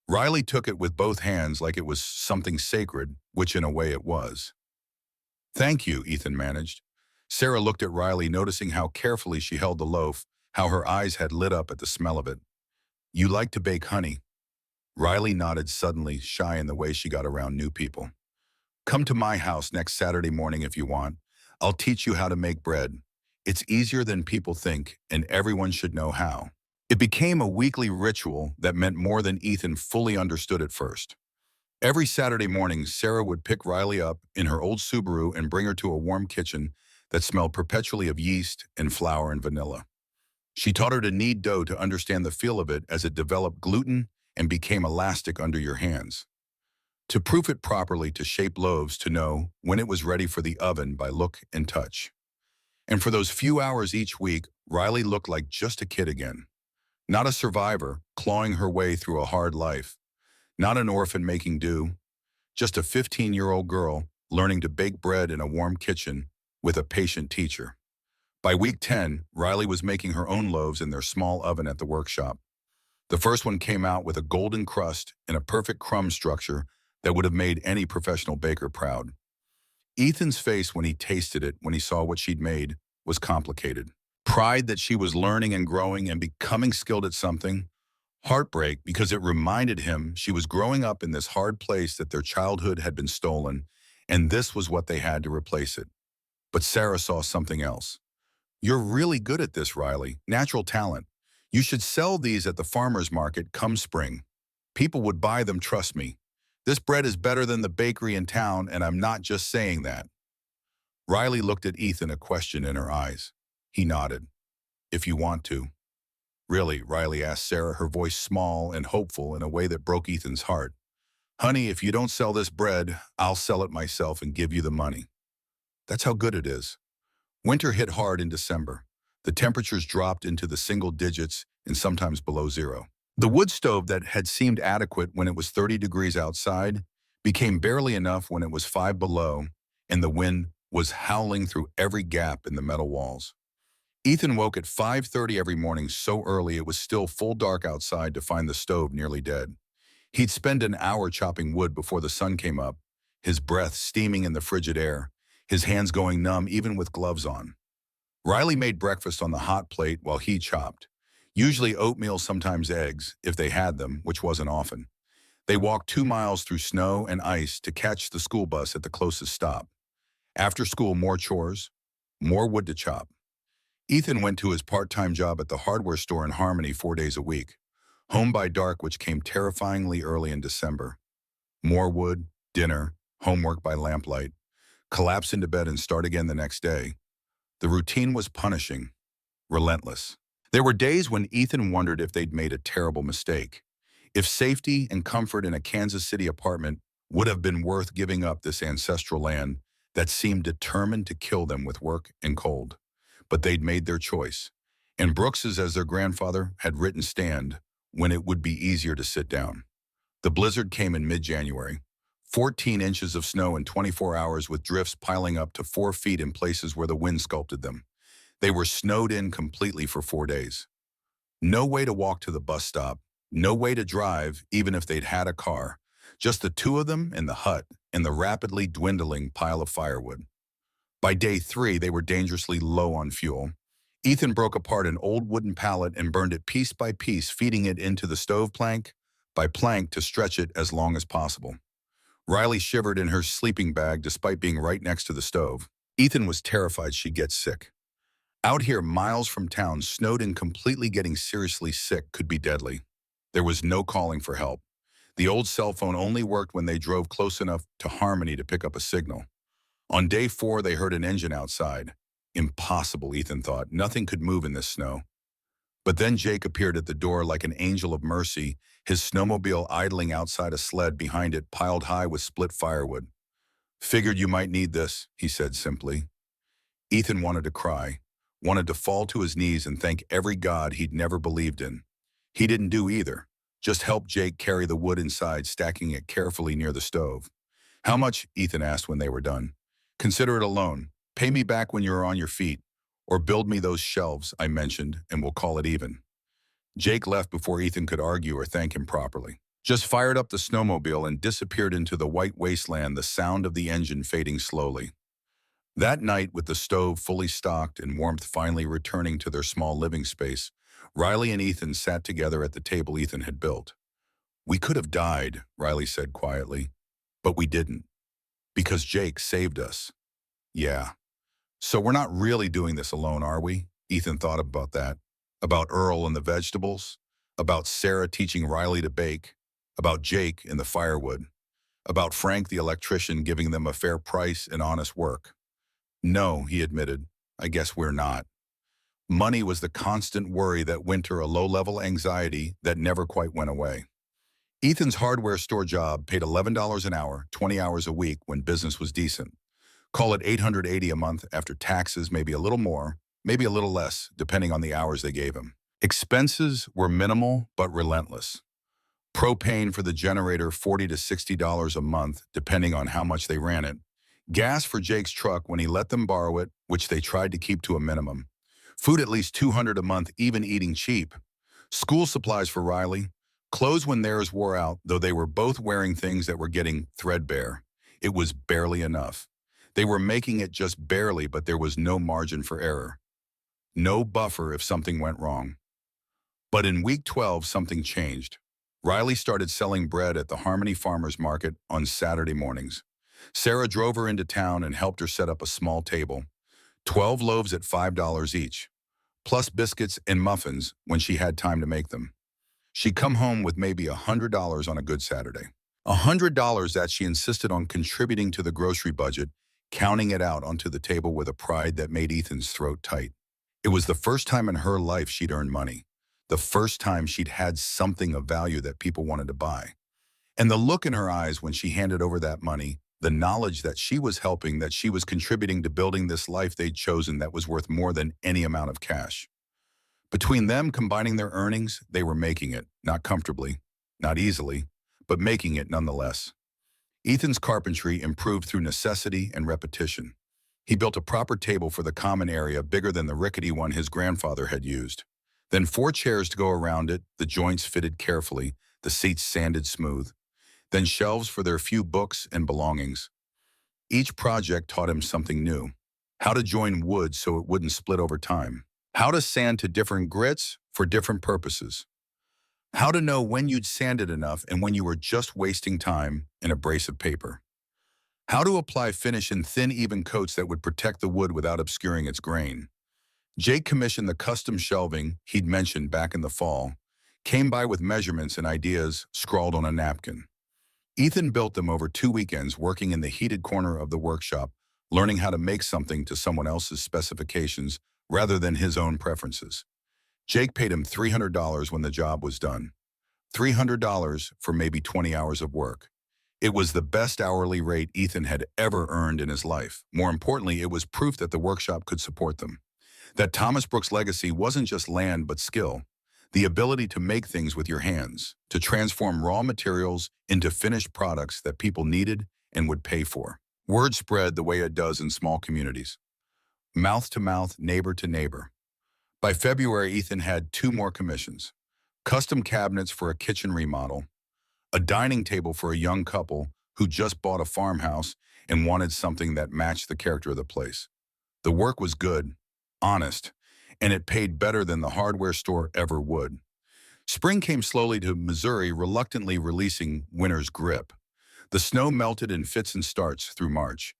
Riley took it with both hands like it was something sacred, which in a way it was. Thank you, Ethan managed. Sarah looked at Riley, noticing how carefully she held the loaf, how her eyes had lit up at the smell of it. You like to bake honey? Riley nodded, suddenly shy in the way she got around new people. Come to my house next Saturday morning if you want. I'll teach you how to make bread. It's easier than people think, and everyone should know how. It became a weekly ritual that meant more than Ethan fully understood at first. Every Saturday morning, Sarah would pick Riley up in her old Subaru and bring her to a warm kitchen that smelled perpetually of yeast and flour and vanilla. She taught her to knead dough to understand the feel of it as it developed gluten and became elastic under your hands. To proof it properly, to shape loaves, to know when it was ready for the oven by look and touch. And for those few hours each week, Riley looked like just a kid again. Not a survivor, clawing her way through a hard life. Not an orphan making do. Just a 15-year-old girl learning to bake bread in a warm kitchen with a patient teacher. By week 10, Riley was making her own loaves in their small oven at the workshop. The first one came out with a golden crust and a perfect crumb structure that would have made any professional baker proud. Ethan's face when he tasted it, when he saw what she'd made, was complicated. Pride that she was learning and growing and becoming skilled at something. Heartbreak because it reminded him she was growing up in this hard place that their childhood had been stolen, and this was what they had to replace it. But Sarah saw something else. You're really good at this, Riley. Natural talent. You should sell these at the farmer's market come spring. People would buy them, trust me. This bread is better than the bakery in town, and I'm not just saying that. Riley looked at Ethan, a question in her eyes. He nodded. If you want to. Really, Riley asked Sarah, her voice small and hopeful in a way that broke Ethan's heart. Honey, if you don't sell this bread, I'll sell it myself and give you the money. That's how good it is. Winter hit hard in December. The temperatures dropped into the single digits and sometimes below zero. The wood stove that had seemed adequate when it was 30 degrees outside became barely enough when it was 5 below, and the wind was howling through every gap in the metal walls. Ethan woke at 5:30 every morning so early it was still full dark outside to find the stove nearly dead. He'd spend an hour chopping wood before the sun came up, his breath steaming in the frigid air, his hands going numb even with gloves on. Riley made breakfast on the hot plate while he chopped. Usually oatmeal, sometimes eggs, if they had them, which wasn't often. They walked 2 miles through snow and ice to catch the school bus at the closest stop. After school, more chores, more wood to chop. Ethan went to his part-time job at the hardware store in Harmony 4 days a week. Home by dark, which came terrifyingly early in December. More wood, dinner, homework by lamplight. Collapse into bed and start again the next day. The routine was punishing, relentless. There were days when Ethan wondered if they'd made a terrible mistake. If safety and comfort in a Kansas City apartment would have been worth giving up this ancestral land that seemed determined to kill them with work and cold. But they'd made their choice. And Brooks's, as their grandfather had written, stand when it would be easier to sit down. The blizzard came in mid-January. 14 inches of snow in 24 hours with drifts piling up to 4 feet in places where the wind sculpted them. They were snowed in completely for 4 days. No way to walk to the bus stop, no way to drive even if they'd had a car. Just the two of them in the hut and the rapidly dwindling pile of firewood. By day 3, they were dangerously low on fuel. Ethan broke apart an old wooden pallet and burned it piece by piece, feeding it into the stove plank by plank to stretch it as long as possible. Riley shivered in her sleeping bag despite being right next to the stove. Ethan was terrified she'd get sick. Out here, miles from town, snowed and completely getting seriously sick could be deadly. There was no calling for help. The old cell phone only worked when they drove close enough to Harmony to pick up a signal. On day 4, they heard an engine outside. Impossible, Ethan thought. Nothing could move in this snow. But then Jake appeared at the door like an angel of mercy, his snowmobile idling outside a sled behind it piled high with split firewood. "Figured you might need this," he said simply. Ethan wanted to cry, wanted to fall to his knees and thank every god he'd never believed in. He didn't do either, just helped Jake carry the wood inside, stacking it carefully near the stove. "How much?" Ethan asked when they were done. "Consider it a loan. Pay me back when you're on your feet. Or build me those shelves I mentioned, and we'll call it even." Jake left before Ethan could argue or thank him properly. Just fired up the snowmobile and disappeared into the white wasteland, the sound of the engine fading slowly. That night, with the stove fully stocked and warmth finally returning to their small living space, Riley and Ethan sat together at the table Ethan had built. "We could have died," Riley said quietly, "but we didn't. Because Jake saved us." "Yeah. So we're not really doing this alone, are we?" Ethan thought about that. About Earl and the vegetables, about Sarah teaching Riley to bake, about Jake and the firewood, about Frank the electrician giving them a fair price and honest work. "No," he admitted, "I guess we're not." Money was the constant worry that winter, a low-level anxiety that never quite went away. Ethan's hardware store job paid $11 an hour, 20 hours a week when business was decent. Call it $880 a month after taxes, maybe a little more, maybe a little less, depending on the hours they gave him. Expenses were minimal but relentless. Propane for the generator, $40 to $60 a month, depending on how much they ran it. Gas for Jake's truck when he let them borrow it, which they tried to keep to a minimum. Food at least $200 a month, even eating cheap. School supplies for Riley. Clothes when theirs wore out, though they were both wearing things that were getting threadbare. It was barely enough. They were making it just barely, but there was no margin for error. No buffer if something went wrong. But in week 12, something changed. Riley started selling bread at the Harmony Farmers Market on Saturday mornings. Sarah drove her into town and helped her set up a small table. 12 loaves at $5 each, plus biscuits and muffins when she had time to make them. She'd come home with maybe $100 on a good Saturday. $100 that she insisted on contributing to the grocery budget, counting it out onto the table with a pride that made Ethan's throat tight. It was the first time in her life she'd earned money. The first time she'd had something of value that people wanted to buy. And the look in her eyes when she handed over that money, the knowledge that she was helping, that she was contributing to building this life they'd chosen that was worth more than any amount of cash. Between them combining their earnings, they were making it, not comfortably, not easily, but making it nonetheless. Ethan's carpentry improved through necessity and repetition. He built a proper table for the common area bigger than the rickety one his grandfather had used. Then 4 chairs to go around it, the joints fitted carefully, the seats sanded smooth. Then shelves for their few books and belongings. Each project taught him something new. How to join wood so it wouldn't split over time. How to sand to different grits for different purposes. How to know when you'd sanded enough and when you were just wasting time in abrasive paper. How to apply finish in thin, even coats that would protect the wood without obscuring its grain. Jake commissioned the custom shelving he'd mentioned back in the fall, came by with measurements and ideas scrawled on a napkin. Ethan built them over 2 weekends, working in the heated corner of the workshop, learning how to make something to someone else's specifications rather than his own preferences. Jake paid him $300 when the job was done. $300 for maybe 20 hours of work. It was the best hourly rate Ethan had ever earned in his life. More importantly, it was proof that the workshop could support them. That Thomas Brooks' legacy wasn't just land but skill. The ability to make things with your hands, to transform raw materials into finished products that people needed and would pay for. Word spread the way it does in small communities. Mouth to mouth, neighbor to neighbor. By February, Ethan had 2 more commissions. Custom cabinets for a kitchen remodel, a dining table for a young couple who just bought a farmhouse and wanted something that matched the character of the place. The work was good, honest, and it paid better than the hardware store ever would. Spring came slowly to Missouri, reluctantly releasing winter's grip. The snow melted in fits and starts through March.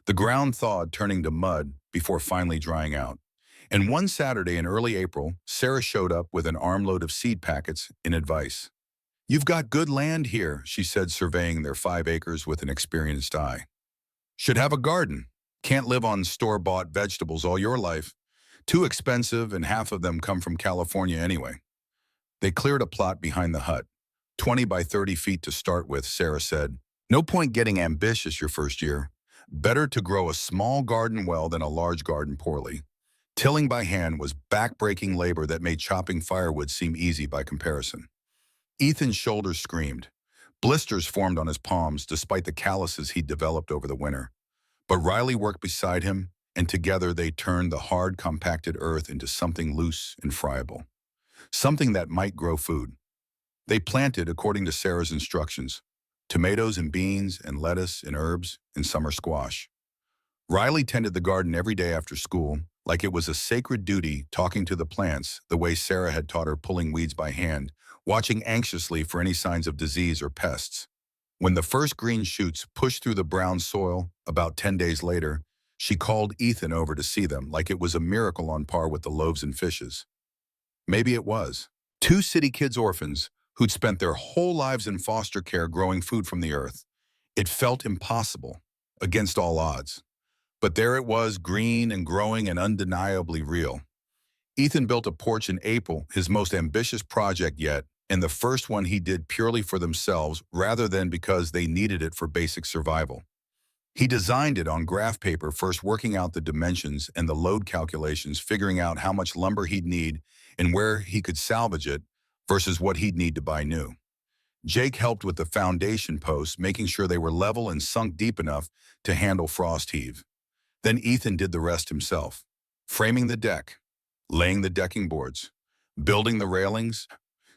The ground thawed, turning to mud before finally drying out. And one Saturday in early April, Sarah showed up with an armload of seed packets in advice. "You've got good land here," she said, surveying their 5 acres with an experienced eye. "Should have a garden. Can't live on store-bought vegetables all your life. Too expensive, and half of them come from California anyway." They cleared a plot behind the hut, 20 by 30 feet to start with, Sarah said. "No point getting ambitious your first year. Better to grow a small garden well than a large garden poorly." Tilling by hand was back-breaking labor that made chopping firewood seem easy by comparison. Ethan's shoulders screamed. Blisters formed on his palms despite the calluses he'd developed over the winter. But Riley worked beside him, and together they turned the hard, compacted earth into something loose and friable. Something that might grow food. They planted, according to Sarah's instructions, tomatoes and beans and lettuce and herbs and summer squash. Riley tended the garden every day after school, like it was a sacred duty, talking to the plants the way Sarah had taught her, pulling weeds by hand, watching anxiously for any signs of disease or pests. When the first green shoots pushed through the brown soil, about 10 days later, she called Ethan over to see them, like it was a miracle on par with the loaves and fishes. Maybe it was. Two city kids, orphans, who'd spent their whole lives in foster care growing food from the earth. It felt impossible, against all odds. But there it was, green and growing and undeniably real. Ethan built a porch in April, his most ambitious project yet, and the first one he did purely for themselves rather than because they needed it for basic survival. He designed it on graph paper, first working out the dimensions and the load calculations, figuring out how much lumber he'd need and where he could salvage it versus what he'd need to buy new. Jake helped with the foundation posts, making sure they were level and sunk deep enough to handle frost heave. Then Ethan did the rest himself, framing the deck, laying the decking boards, building the railings,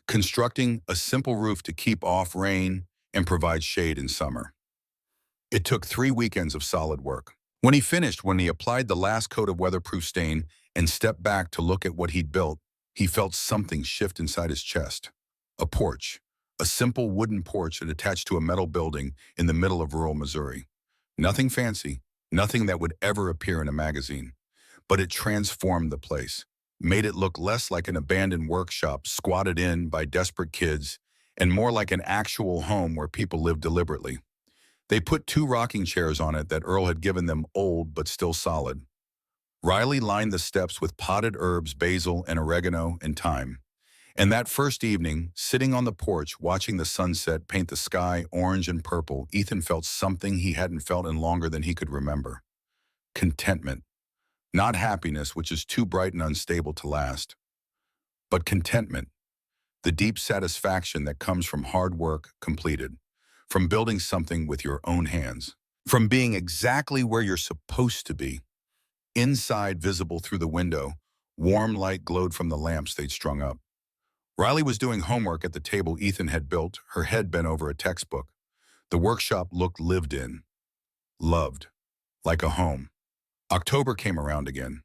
constructing a simple roof to keep off rain and provide shade in summer. It took 3 weekends of solid work. When he applied the last coat of weatherproof stain and stepped back to look at what he'd built, he felt something shift inside his chest. A porch, a simple wooden porch attached to a metal building in the middle of rural Missouri. Nothing fancy, nothing that would ever appear in a magazine. But it transformed the place, made it look less like an abandoned workshop squatted in by desperate kids and more like an actual home where people lived deliberately. They put 2 rocking chairs on it that Earl had given them, old but still solid. Riley lined the steps with potted herbs, basil and oregano and thyme. And that first evening, sitting on the porch, watching the sunset paint the sky orange and purple, Ethan felt something he hadn't felt in longer than he could remember. Contentment. Not happiness, which is too bright and unstable to last, but contentment. The deep satisfaction that comes from hard work completed, from building something with your own hands, from being exactly where you're supposed to be. Inside, visible through the window, warm light glowed from the lamps they'd strung up. Riley was doing homework at the table Ethan had built, her head bent over a textbook. The workshop looked lived in, loved, like a home. October came around again.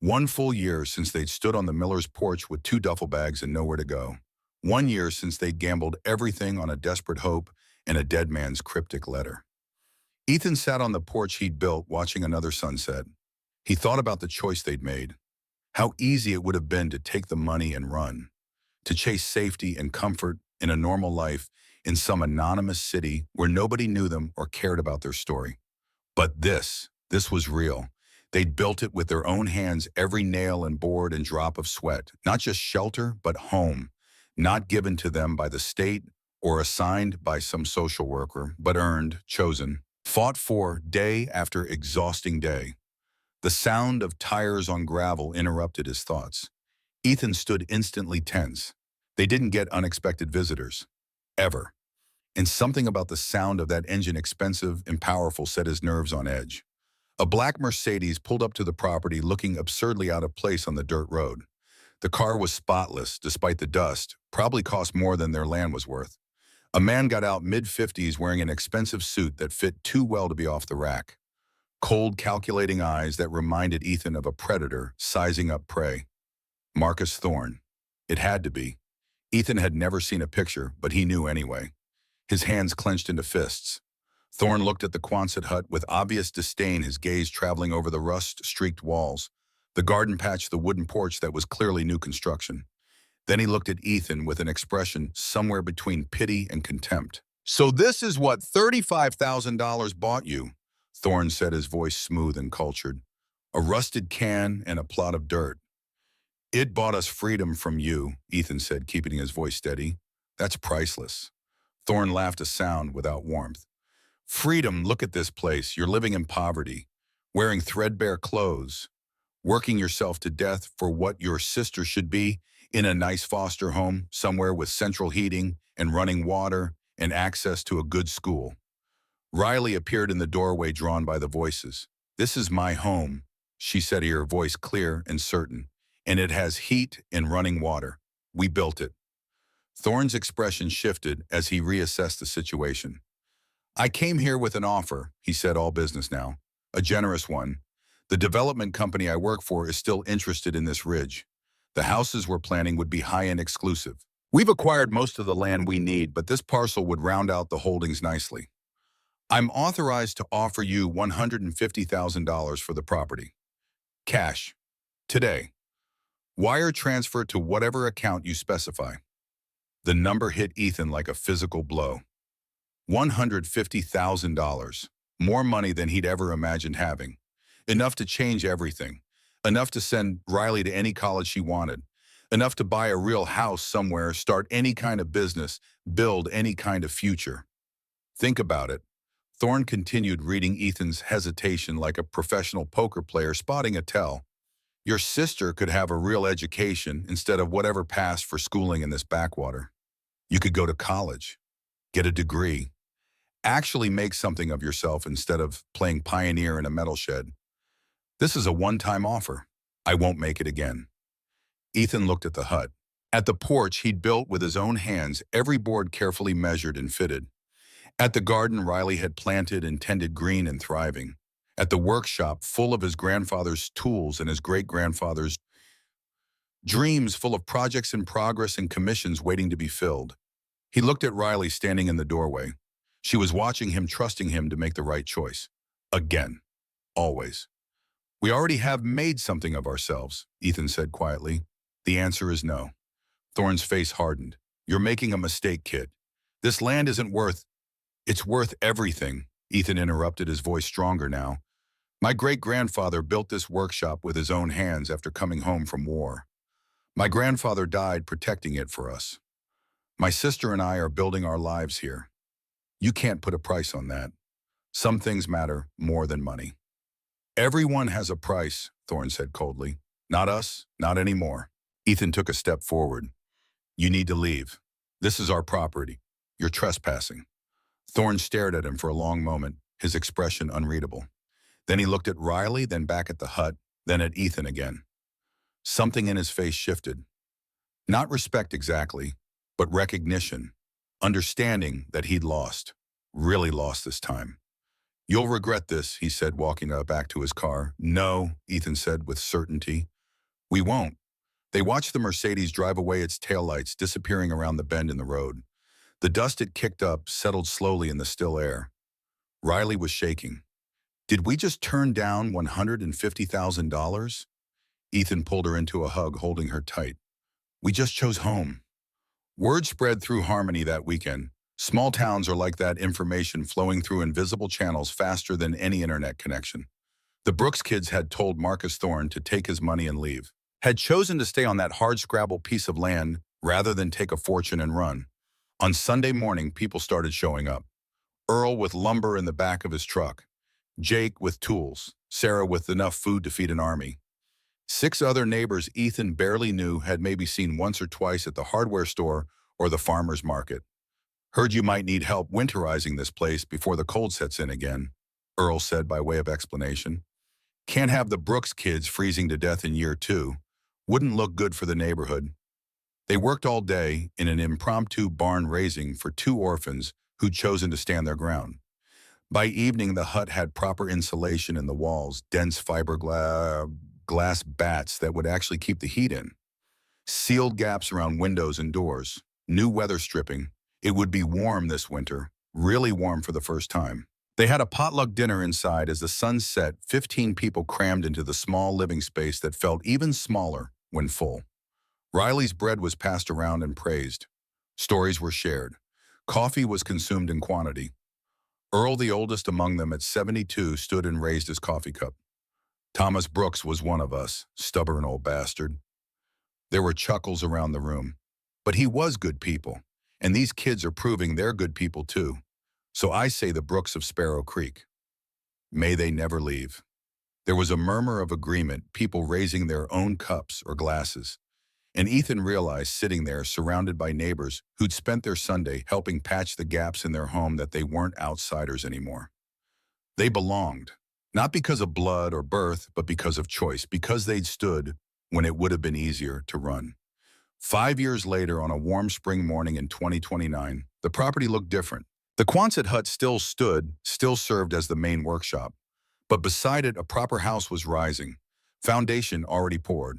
1 full year since they'd stood on the miller's porch with 2 duffel bags and nowhere to go. 1 year since they'd gambled everything on a desperate hope and a dead man's cryptic letter. Ethan sat on the porch he'd built, watching another sunset. He thought about the choice they'd made. How easy it would have been to take the money and run, to chase safety and comfort in a normal life in some anonymous city where nobody knew them or cared about their story. But this was real. They'd built it with their own hands, every nail and board and drop of sweat. Not just shelter, but home. Not given to them by the state or assigned by some social worker, but earned, chosen, fought for day after exhausting day. The sound of tires on gravel interrupted his thoughts. Ethan stood instantly tense. They didn't get unexpected visitors. Ever. And something about the sound of that engine, expensive and powerful, set his nerves on edge. A black Mercedes pulled up to the property, looking absurdly out of place on the dirt road. The car was spotless, despite the dust, probably cost more than their land was worth. A man got out, mid-50s, wearing an expensive suit that fit too well to be off the rack. cold, calculating eyes that reminded Ethan of a predator sizing up prey. Marcus Thorne. It had to be. Ethan had never seen a picture, but he knew anyway. His hands clenched into fists. Thorne looked at the Quonset hut with obvious disdain, his gaze traveling over the rust-streaked walls, the garden patch, the wooden porch that was clearly new construction. Then he looked at Ethan with an expression somewhere between pity and contempt. "So this is what $35,000 bought you," Thorne said, his voice smooth and cultured. "A rusted can and a plot of dirt." "It bought us freedom from you," Ethan said, keeping his voice steady. "That's priceless." Thorne laughed, a sound without warmth. "Freedom, look at this place. You're living in poverty, wearing threadbare clothes, working yourself to death for what your sister should be, in a nice foster home, somewhere with central heating and running water and access to a good school." Riley appeared in the doorway, drawn by the voices. "This is my home," she said, her voice clear and certain, "and it has heat and running water. We built it." Thorne's expression shifted as he reassessed the situation. "I came here with an offer," he said, all business now. "A generous one. The development company I work for is still interested in this ridge. The houses we're planning would be high-end exclusive. We've acquired most of the land we need, but this parcel would round out the holdings nicely. I'm authorized to offer you $150,000 for the property. Cash. Today. Wire transfer to whatever account you specify." The number hit Ethan like a physical blow. $150,000. More money than he'd ever imagined having. Enough to change everything. Enough to send Riley to any college she wanted. Enough to buy a real house somewhere, start any kind of business, build any kind of future. "Think about it." Thorne continued, reading Ethan's hesitation like a professional poker player spotting a tell. "Your sister could have a real education instead of whatever passed for schooling in this backwater. You could go to college, get a degree, actually make something of yourself instead of playing pioneer in a metal shed. This is a one-time offer. I won't make it again." Ethan looked at the hut. At the porch he'd built with his own hands, every board carefully measured and fitted. At the garden Riley had planted and tended, green and thriving. At the workshop full of his grandfather's tools and his great-grandfather's dreams, full of projects in progress and commissions waiting to be filled. He looked at Riley standing in the doorway. She was watching him, trusting him to make the right choice. Again. Always. "We already have made something of ourselves," Ethan said quietly. "The answer is no." Thorne's face hardened. "You're making a mistake, kid. This land isn't worth—" "It's worth everything," Ethan interrupted, his voice stronger now. "My great-grandfather built this workshop with his own hands after coming home from war. My grandfather died protecting it for us. My sister and I are building our lives here. You can't put a price on that. Some things matter more than money." "Everyone has a price," Thorne said coldly. "Not us, not anymore." Ethan took a step forward. "You need to leave. This is our property. You're trespassing." Thorne stared at him for a long moment, his expression unreadable. Then he looked at Riley, then back at the hut, then at Ethan again. Something in his face shifted. Not respect exactly, but recognition, understanding that he'd lost, really lost this time. "You'll regret this," he said, walking back to his car. "No," Ethan said with certainty. "We won't." They watched the Mercedes drive away, its taillights disappearing around the bend in the road. The dust it kicked up settled slowly in the still air. Riley was shaking. "Did we just turn down $150,000? Ethan pulled her into a hug, holding her tight. "We just chose home." Word spread through Harmony that weekend. Small towns are like that, information flowing through invisible channels faster than any internet connection. The Brooks kids had told Marcus Thorne to take his money and leave. Had chosen to stay on that hard-scrabble piece of land rather than take a fortune and run. On Sunday morning, people started showing up. Earl with lumber in the back of his truck. Jake with tools. Sarah with enough food to feed an army. 6 other neighbors Ethan barely knew had maybe seen once or twice at the hardware store or the farmer's market. "Heard you might need help winterizing this place before the cold sets in again," Earl said by way of explanation. "Can't have the Brooks kids freezing to death in year 2. Wouldn't look good for the neighborhood." They worked all day in an impromptu barn raising for 2 orphans who'd chosen to stand their ground. By evening, the hut had proper insulation in the walls, dense glass bats that would actually keep the heat in, sealed gaps around windows and doors, new weather stripping. It would be warm this winter, really warm for the first time. They had a potluck dinner inside. As the sun set, 15 people crammed into the small living space that felt even smaller when full. Riley's bread was passed around and praised. Stories were shared. Coffee was consumed in quantity. Earl, the oldest among them at 72, stood and raised his coffee cup. Thomas Brooks was one of us, stubborn old bastard. There were chuckles around the room. But he was good people, and these kids are proving they're good people too. So I say the Brooks of Sparrow Creek. May they never leave. There was a murmur of agreement, people raising their own cups or glasses. And Ethan realized, sitting there surrounded by neighbors who'd spent their Sunday helping patch the gaps in their home, that they weren't outsiders anymore. They belonged, not because of blood or birth, but because of choice, because they'd stood when it would have been easier to run. 5 years later, on a warm spring morning in 2029, the property looked different. The Quonset hut still stood, still served as the main workshop, but beside it a proper house was rising, foundation already poured,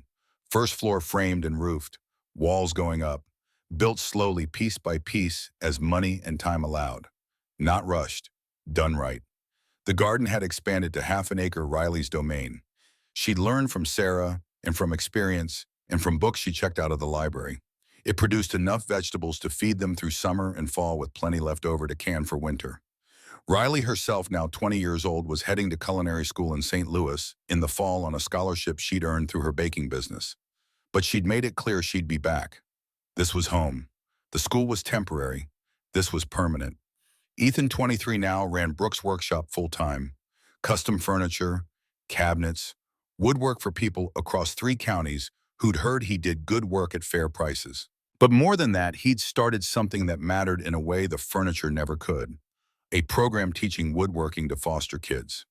first floor framed and roofed, walls going up, built slowly piece by piece as money and time allowed. Not rushed, done right. The garden had expanded to half an acre, Riley's domain. She'd learned from Sarah and from experience and from books she checked out of the library. It produced enough vegetables to feed them through summer and fall, with plenty left over to can for winter. Riley herself, now 20 years old, was heading to culinary school in St. Louis in the fall on a scholarship she'd earned through her baking business. But she'd made it clear she'd be back. This was home. The school was temporary. This was permanent. Ethan, 23 now, ran Brooks' workshop full-time. Custom furniture, cabinets, woodwork for people across 3 counties who'd heard he did good work at fair prices. But more than that, he'd started something that mattered in a way the furniture never could. A program teaching woodworking to foster kids.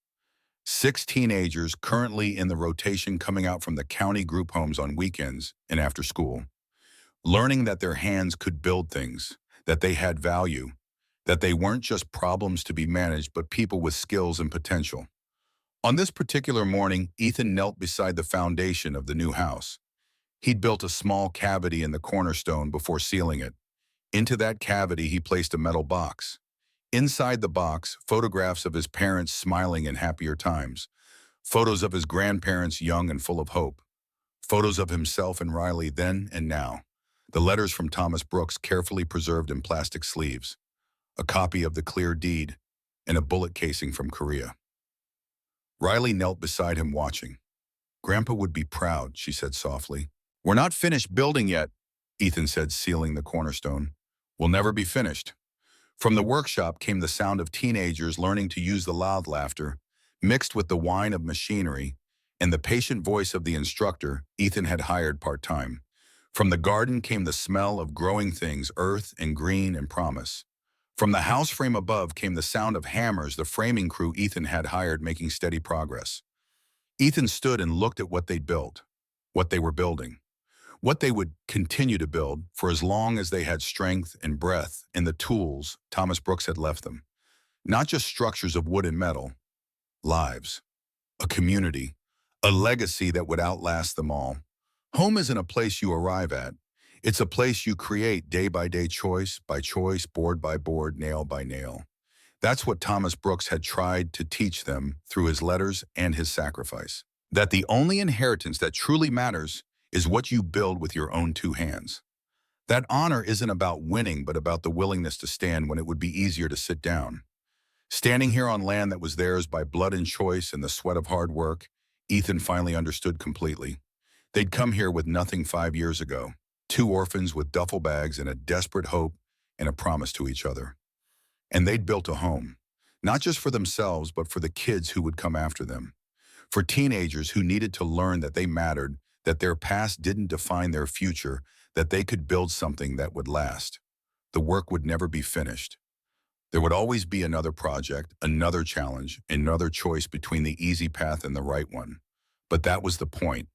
6 teenagers currently in the rotation, coming out from the county group homes on weekends and after school. Learning that their hands could build things, that they had value, that they weren't just problems to be managed, but people with skills and potential. On this particular morning, Ethan knelt beside the foundation of the new house. He'd built a small cavity in the cornerstone before sealing it. Into that cavity, he placed a metal box. Inside the box, photographs of his parents smiling in happier times, photos of his grandparents young and full of hope, photos of himself and Riley then and now, the letters from Thomas Brooks carefully preserved in plastic sleeves, a copy of the clear deed, and a bullet casing from Korea. Riley knelt beside him watching. "Grandpa would be proud," she said softly. "We're not finished building yet," Ethan said, sealing the cornerstone. "We'll never be finished." From the workshop came the sound of teenagers learning to use the loud laughter, mixed with the whine of machinery, and the patient voice of the instructor Ethan had hired part-time. From the garden came the smell of growing things, earth and green and promise. From the house frame above came the sound of hammers, the framing crew Ethan had hired, making steady progress. Ethan stood and looked at what they'd built, what they were building, what they would continue to build for as long as they had strength and breath and the tools Thomas Brooks had left them. Not just structures of wood and metal, lives, a community, a legacy that would outlast them all. Home isn't a place you arrive at. It's a place you create day by day, choice by choice, board by board, nail by nail. That's what Thomas Brooks had tried to teach them through his letters and his sacrifice. That the only inheritance that truly matters is what you build with your own 2 hands. That honor isn't about winning, but about the willingness to stand when it would be easier to sit down. Standing here on land that was theirs by blood and choice and the sweat of hard work, Ethan finally understood completely. They'd come here with nothing 5 years ago. 2 orphans with duffel bags and a desperate hope and a promise to each other. And they'd built a home, not just for themselves, but for the kids who would come after them. For teenagers who needed to learn that they mattered, that their past didn't define their future, that they could build something that would last. The work would never be finished. There would always be another project, another challenge, another choice between the easy path and the right one. But that was the point.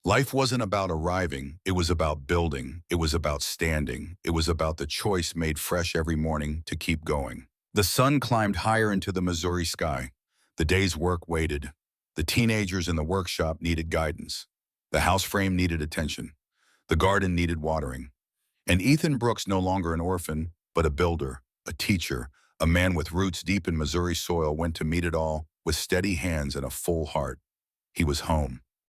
Life wasn't about arriving, it was about building, it was about standing, it was about the choice made fresh every morning to keep going. The sun climbed higher into the Missouri sky. The day's work waited. The teenagers in the workshop needed guidance. The house frame needed attention. The garden needed watering. And Ethan Brooks, no longer an orphan, but a builder, a teacher, a man with roots deep in Missouri soil, went to meet it all with steady hands and a full heart. He was home.